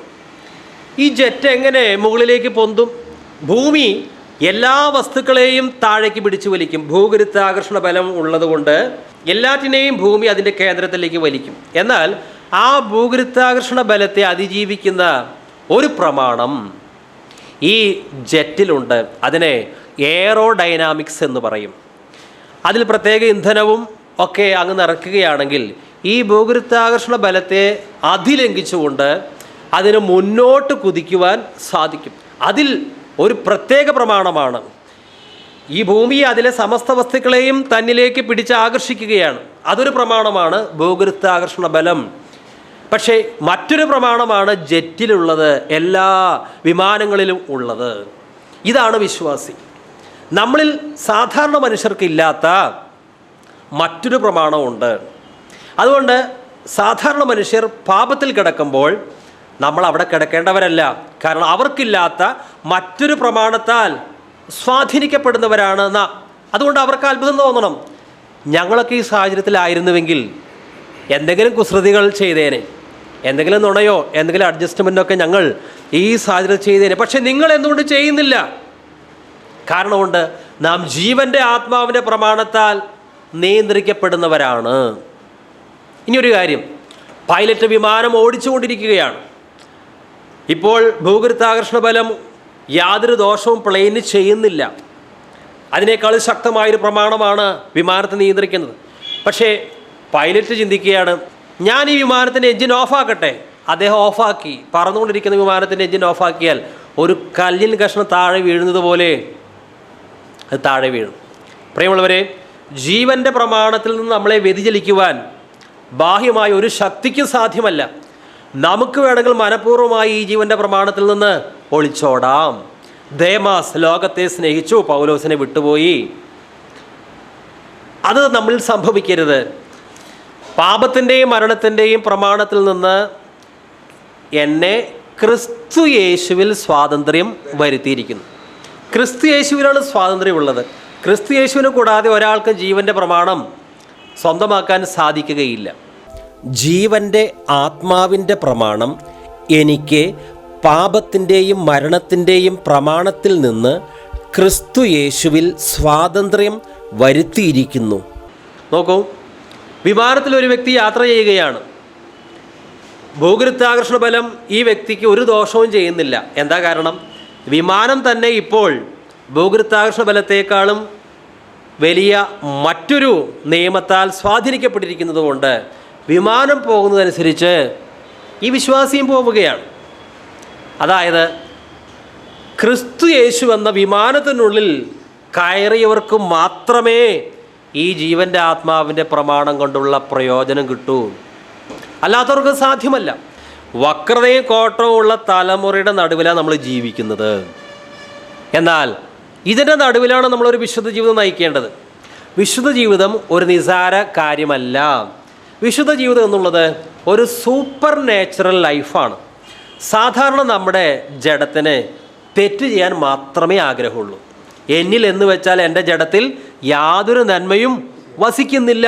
ഈ ജെറ്റ് എങ്ങനെ മുകളിലേക്ക് പൊന്തും? ഭൂമി എല്ലാ വസ്തുക്കളെയും താഴേക്ക് പിടിച്ചു വലിക്കും. ഭൂഗുരുത്വാകർഷണ ബലം ഉള്ളതുകൊണ്ട് എല്ലാറ്റിനെയും ഭൂമി അതിൻ്റെ കേന്ദ്രത്തിലേക്ക് വലിക്കും. എന്നാൽ ആ ഭൂഗുരുത്വാകർഷണ ബലത്തെ അതിജീവിക്കുന്ന ഒരു പ്രമാണം ഈ ജെറ്റിലുണ്ട്. അതിനെ എയറോഡൈനാമിക്സ് എന്ന് പറയും. അതിൽ പ്രത്യേക ഇന്ധനവും ഒക്കെ അങ്ങ് നിറയ്ക്കുകയാണെങ്കിൽ ഈ ഭൂഗുരുത്വാകർഷണ ബലത്തെ അതിലംഘിച്ചുകൊണ്ട് അതിന് മുന്നോട്ട് കുതിക്കുവാൻ സാധിക്കും. അതിൽ ഒരു പ്രത്യേക പ്രമാണമാണ്. ഈ ഭൂമിയെ, അതിലെ സമസ്ത വസ്തുക്കളെയും തന്നിലേക്ക് പിടിച്ച് ആകർഷിക്കുകയാണ്. അതൊരു പ്രമാണമാണ് ഭൂഗുരുത്വാകർഷണ ബലം. പക്ഷേ മറ്റൊരു പ്രമാണമാണ് ജെറ്റിലുള്ളത്, എല്ലാ വിമാനങ്ങളിലും ഉള്ളത്. ഇതാണ് വിശ്വാസി. നമ്മളിൽ സാധാരണ മനുഷ്യർക്കില്ലാത്ത മറ്റൊരു പ്രമാണമുണ്ട്. അതുകൊണ്ട് സാധാരണ മനുഷ്യർ പാപത്തിൽ കിടക്കുമ്പോൾ നമ്മൾ അവിടെ കിടക്കേണ്ടവരല്ല. കാരണം അവർക്കില്ലാത്ത മറ്റൊരു പ്രമാണത്താൽ സ്വാധീനിക്കപ്പെടുന്നവരാണ് നാം. അതുകൊണ്ട് അവർക്ക് അത്ഭുതം തോന്നണം. ഞങ്ങളൊക്കെ ഈ സാഹചര്യത്തിലായിരുന്നുവെങ്കിൽ എന്തെങ്കിലും കുസൃതികൾ ചെയ്തേനെ, എന്തെങ്കിലും നുണയോ എന്തെങ്കിലും അഡ്ജസ്റ്റ്മെൻറ്റൊക്കെ ഞങ്ങൾ ഈ സാഹചര്യത്തിൽ ചെയ്തേനെ. പക്ഷെ നിങ്ങൾ എന്തുകൊണ്ട് ചെയ്യുന്നില്ല? കാരണമുണ്ട്, നാം ജീവൻ്റെ ആത്മാവിൻ്റെ പ്രമാണത്താൽ നിയന്ത്രിക്കപ്പെടുന്നവരാണ്. ഇനിയൊരു കാര്യം, പൈലറ്റ് വിമാനം ഓടിച്ചുകൊണ്ടിരിക്കുകയാണ്. ഇപ്പോൾ ഭൂഗുരുത്വാകർഷണ ബലം യാതൊരു ദോഷവും പ്ലെയിന് ചെയ്യുന്നില്ല. അതിനേക്കാൾ ശക്തമായൊരു പ്രമാണമാണ് വിമാനത്തെ നിയന്ത്രിക്കുന്നത്. പക്ഷേ പൈലറ്റ് ചിന്തിക്കുകയാണ്, ഞാൻ ഈ വിമാനത്തിൻ്റെ എൻജിൻ ഓഫാക്കട്ടെ. അദ്ദേഹം ഓഫാക്കി. പറന്നുകൊണ്ടിരിക്കുന്ന വിമാനത്തിൻ്റെ എൻജിൻ ഓഫാക്കിയാൽ ഒരു കല്ലിൻ കഷ്ണം താഴെ വീഴുന്നത് പോലെ അത് താഴെ വീഴും. പ്രിയമുള്ളവരെ, ജീവൻ്റെ പ്രമാണത്തിൽ നിന്ന് നമ്മളെ വ്യതിചലിക്കുവാൻ ബാഹ്യമായ ഒരു ശക്തിക്കും സാധ്യമല്ല. നമുക്ക് വേണമെങ്കിൽ മനഃപൂർവ്വമായി ഈ ജീവൻ്റെ പ്രമാണത്തിൽ നിന്ന് ഒളിച്ചോടാം. ദേമാസ് ലോകത്തെ സ്നേഹിച്ചു, പൗലോസിനെ വിട്ടുപോയി. അത് നമ്മൾ സംഭവിക്കരുത്. പാപത്തിൻ്റെയും മരണത്തിൻ്റെയും പ്രമാണത്തിൽ നിന്ന് എന്നെ ക്രിസ്തു യേശുവിൽ സ്വാതന്ത്ര്യം വരുത്തിയിരിക്കുന്നു. ക്രിസ്തു യേശുവിലാണ് സ്വാതന്ത്ര്യമുള്ളത്. ക്രിസ്തു യേശുവിനെ കൂടാതെ ഒരാൾക്ക് ജീവൻ്റെ പ്രമാണം സ്വന്തമാക്കാൻ സാധിക്കുകയില്ല. ജീവൻ്റെ ആത്മാവിൻ്റെ പ്രമാണം എനിക്ക് പാപത്തിൻ്റെയും മരണത്തിൻ്റെയും പ്രമാണത്തിൽ നിന്ന് ക്രിസ്തു യേശുവിൽ സ്വാതന്ത്ര്യം വരുത്തിയിരിക്കുന്നു. നോക്കൂ, വിമാനത്തിൽ ഒരു വ്യക്തി യാത്ര ചെയ്യുകയാണ്. ഭൂഗുരുത്വാകർഷണ ബലം ഈ വ്യക്തിക്ക് ഒരു ദോഷവും ചെയ്യുന്നില്ല. എന്താ കാരണം? വിമാനം തന്നെ ഇപ്പോൾ ഭൂഗുരുത്വാകർഷണ ബലത്തേക്കാളും വലിയ മറ്റൊരു നിയമത്താൽ സ്വാധീനിക്കപ്പെട്ടിരിക്കുന്നത് കൊണ്ട് വിമാനം പോകുന്നതനുസരിച്ച് ഈ വിശ്വാസിയും പോവുകയാണ്. അതായത് ക്രിസ്തു യേശു എന്ന വിമാനത്തിനുള്ളിൽ കയറിയവർക്ക് മാത്രമേ ഈ ജീവൻ്റെ ആത്മാവിൻ്റെ പ്രമാണം കൊണ്ടുള്ള പ്രയോജനം കിട്ടൂ. അല്ലാത്തവർക്ക് സാധ്യമല്ല. വക്രതയും കോട്ടവും ഉള്ള തലമുറയുടെ നടുവിലാണ് നമ്മൾ ജീവിക്കുന്നത്. എന്നാൽ ഇതിൻ്റെ നടുവിലാണ് നമ്മളൊരു വിശുദ്ധ ജീവിതം നയിക്കേണ്ടത്. വിശുദ്ധ ജീവിതം ഒരു നിസാര കാര്യമല്ല. വിശുദ്ധ ജീവിതം എന്നുള്ളത് ഒരു സൂപ്പർ നാച്ചുറൽ ലൈഫാണ്. സാധാരണ നമ്മുടെ ജഡത്തിന് തെറ്റ് ചെയ്യാൻ മാത്രമേ ആഗ്രഹമുള്ളൂ. എന്നിൽ എന്ന് വെച്ചാൽ എൻ്റെ ജഡത്തിൽ യാതൊരു നന്മയും വസിക്കുന്നില്ല.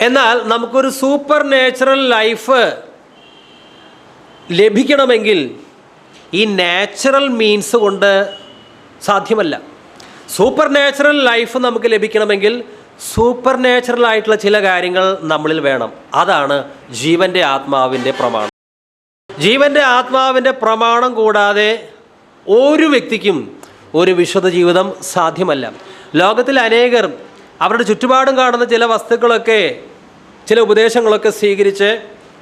എന്നാൽ നമുക്കൊരു സൂപ്പർ നാച്ചുറൽ ലൈഫ് ലഭിക്കണമെങ്കിൽ ഈ നാച്ചുറൽ മീൻസ് കൊണ്ട് സാധ്യമല്ല. സൂപ്പർ നാച്ചുറൽ ലൈഫ് നമുക്ക് ലഭിക്കണമെങ്കിൽ സൂപ്പർ നാച്ചുറൽ ആയിട്ടുള്ള ചില കാര്യങ്ങൾ നമ്മളിൽ വേണം. അതാണ് ജീവൻ്റെ ആത്മാവിൻ്റെ പ്രമാണം. ജീവൻ്റെ ആത്മാവിൻ്റെ പ്രമാണം കൂടാതെ ഒരു വ്യക്തിക്കും ഒരു വിശുദ്ധ ജീവിതം സാധ്യമല്ല. ലോകത്തിൽ അനേകർ അവരുടെ ചുറ്റുപാടും കാണുന്ന ചില വസ്തുക്കളൊക്കെ, ചില ഉപദേശങ്ങളൊക്കെ സ്വീകരിച്ച്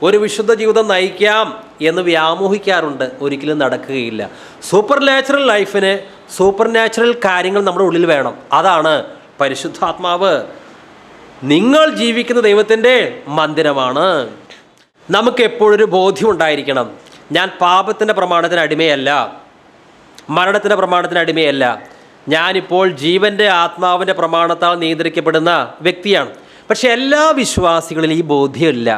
ഒരു വിശുദ്ധ ജീവിതം നയിക്കാം എന്ന് വ്യാമോഹിക്കാറുണ്ട്. ഒരിക്കലും നടക്കുകയില്ല. സൂപ്പർ നാച്ചുറൽ ലൈഫിന് സൂപ്പർ നാച്ചുറൽ കാര്യങ്ങൾ നമ്മുടെ ഉള്ളിൽ വേണം. അതാണ് പരിശുദ്ധാത്മാവ്. നിങ്ങൾ ജീവിക്കുന്ന ദൈവത്തിൻ്റെ മന്ദിരമാണ്. നമുക്ക് എപ്പോഴൊരു ബോധ്യമുണ്ടായിരിക്കണം, ഞാൻ പാപത്തിൻ്റെ പ്രമാണത്തിന് അടിമയല്ല, മരണത്തിൻ്റെ പ്രമാണത്തിന് അടിമയല്ല. ഞാനിപ്പോൾ ജീവൻ്റെ ആത്മാവിൻ്റെ പ്രമാണത്താൽ നിയന്ത്രിക്കപ്പെടുന്ന വ്യക്തിയാണ്. പക്ഷെ എല്ലാ വിശ്വാസികളിലും ഈ ബോധ്യമില്ല.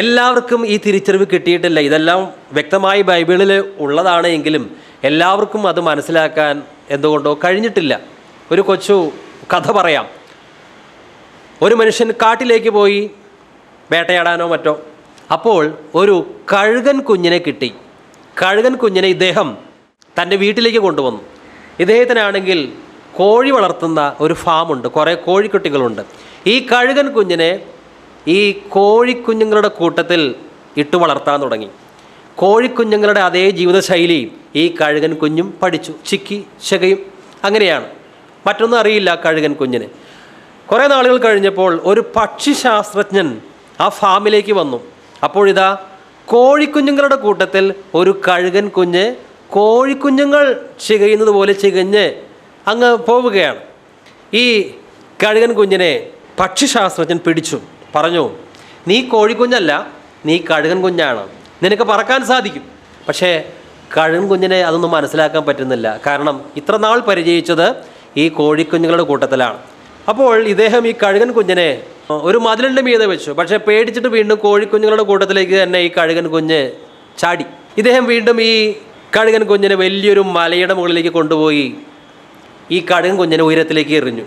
എല്ലാവർക്കും ഈ തിരിച്ചറിവ് കിട്ടിയിട്ടില്ല. ഇതെല്ലാം വ്യക്തമായി ബൈബിളിൽ ഉള്ളതാണ് എങ്കിലും എല്ലാവർക്കും അത് മനസ്സിലാക്കാൻ എന്തുകൊണ്ടോ കഴിഞ്ഞിട്ടില്ല. ഒരു കൊച്ചു കഥ പറയാം. ഒരു മനുഷ്യൻ കാട്ടിലേക്ക് പോയി വേട്ടയാടാനോ മറ്റോ. അപ്പോൾ ഒരു കഴുകൻ കുഞ്ഞിനെ കിട്ടി. കഴുകൻ കുഞ്ഞിനെ ഇദ്ദേഹം തൻ്റെ വീട്ടിലേക്ക് കൊണ്ടുവന്നു. ഇദ്ദേഹത്തിനാണെങ്കിൽ കോഴി വളർത്തുന്ന ഒരു ഫാമുണ്ട്, കുറേ കോഴിക്കുട്ടികളുണ്ട്. ഈ കഴുകൻ കുഞ്ഞിനെ ഈ കോഴിക്കുഞ്ഞുങ്ങളുടെ കൂട്ടത്തിൽ ഇട്ട് വളർത്താൻ തുടങ്ങി. കോഴിക്കുഞ്ഞുങ്ങളുടെ അതേ ജീവിതശൈലി ഈ കഴുകൻ കുഞ്ഞും പഠിച്ചു. ചിക്കി ശകയും അങ്ങനെയാണ്. മറ്റൊന്നും അറിയില്ല കഴുകൻ കുഞ്ഞിന്. കുറേ നാളുകൾ കഴിഞ്ഞപ്പോൾ ഒരു പക്ഷിശാസ്ത്രജ്ഞൻ ആ ഫാമിലേക്ക് വന്നു. അപ്പോഴിതാ കോഴിക്കുഞ്ഞുങ്ങളുടെ കൂട്ടത്തിൽ ഒരു കഴുകൻ കുഞ്ഞ് കോഴിക്കുഞ്ഞുങ്ങൾ ചികയുന്നത് പോലെ ചികഞ്ഞ് അങ്ങ് പോവുകയാണ്. ഈ കഴുകൻ കുഞ്ഞിനെ പക്ഷിശാസ്ത്രജ്ഞൻ പിടിച്ചു. പറഞ്ഞു, നീ കോഴിക്കുഞ്ഞല്ല, നീ കഴുകൻ കുഞ്ഞാണ്, നിനക്ക് പറക്കാൻ സാധിക്കും. പക്ഷേ കഴുകൻ കുഞ്ഞിനെ അതൊന്നും മനസ്സിലാക്കാൻ പറ്റുന്നില്ല. കാരണം ഇത്ര നാൾ പരിചയിച്ചത് ഈ കോഴിക്കുഞ്ഞുങ്ങളുടെ കൂട്ടത്തിലാണ്. അപ്പോൾ ഇദ്ദേഹം ഈ കഴുകൻ കുഞ്ഞിനെ ഒരു മതിലിൻ്റെ മീതെ വെച്ചു. പക്ഷേ പേടിച്ചിട്ട് വീണ്ടും കോഴിക്കുഞ്ഞുങ്ങളുടെ കൂട്ടത്തിലേക്ക് തന്നെ ഈ കഴുകൻ കുഞ്ഞ് ചാടി. ഇദ്ദേഹം വീണ്ടും ഈ കഴുകൻ കുഞ്ഞിനെ വലിയൊരു മലയുടെ മുകളിലേക്ക് കൊണ്ടുപോയി ഈ കഴുകൻ കുഞ്ഞിനെ ഉയരത്തിലേക്ക് എറിഞ്ഞു.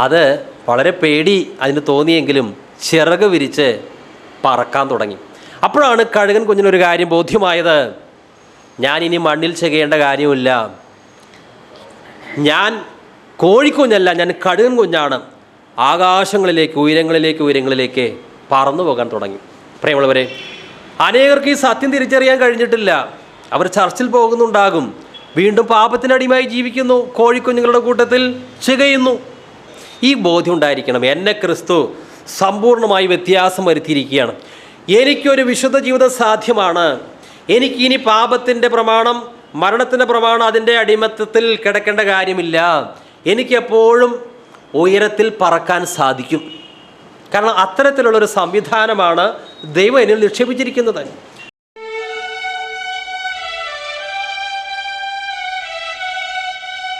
അത് വളരെ പേടി അതിന് തോന്നിയെങ്കിലും ചിറക് വിരിച്ച് പറക്കാൻ തുടങ്ങി. അപ്പോഴാണ് കഴുകൻ കുഞ്ഞിനൊരു കാര്യം ബോധ്യമായത്, ഞാൻ ഇനി മണ്ണിൽ ചെയ്യേണ്ട കാര്യമില്ല, ഞാൻ കോഴിക്കുഞ്ഞല്ല, ഞാൻ കഴുകൻ കുഞ്ഞാണ്. ആകാശങ്ങളിലേക്ക് ഉയരങ്ങളിലേക്ക് പറന്നു പോകാൻ തുടങ്ങി. പ്രിയമുള്ളവരെ, അനേകർക്ക് ഈ സത്യം തിരിച്ചറിയാൻ കഴിഞ്ഞിട്ടില്ല. അവർ ചർച്ചിൽ പോകുന്നുണ്ടാകും, വീണ്ടും പാപത്തിനടിമായി ജീവിക്കുന്നു, കോഴിക്കുഞ്ഞുങ്ങളുടെ കൂട്ടത്തിൽ ചികയുന്നു. ഈ ബോധ്യം ഉണ്ടായിരിക്കണം, എന്നെ ക്രിസ്തു സമ്പൂർണ്ണമായി വ്യത്യാസം വരുത്തിയിരിക്കുകയാണ്. എനിക്കൊരു വിശുദ്ധ ജീവിതം സാധ്യമാണ്. എനിക്കിനി പാപത്തിൻ്റെ പ്രമാണം, മരണത്തിൻ്റെ പ്രമാണം, അതിൻ്റെ അടിമത്തത്തിൽ കിടക്കേണ്ട കാര്യമില്ല. എനിക്കെപ്പോഴും ഉയരത്തിൽ പറക്കാൻ സാധിക്കും. കാരണം അത്തരത്തിലുള്ളൊരു സംവിധാനമാണ് ദൈവം എന്നിൽ നിക്ഷേപിച്ചിരിക്കുന്നത്.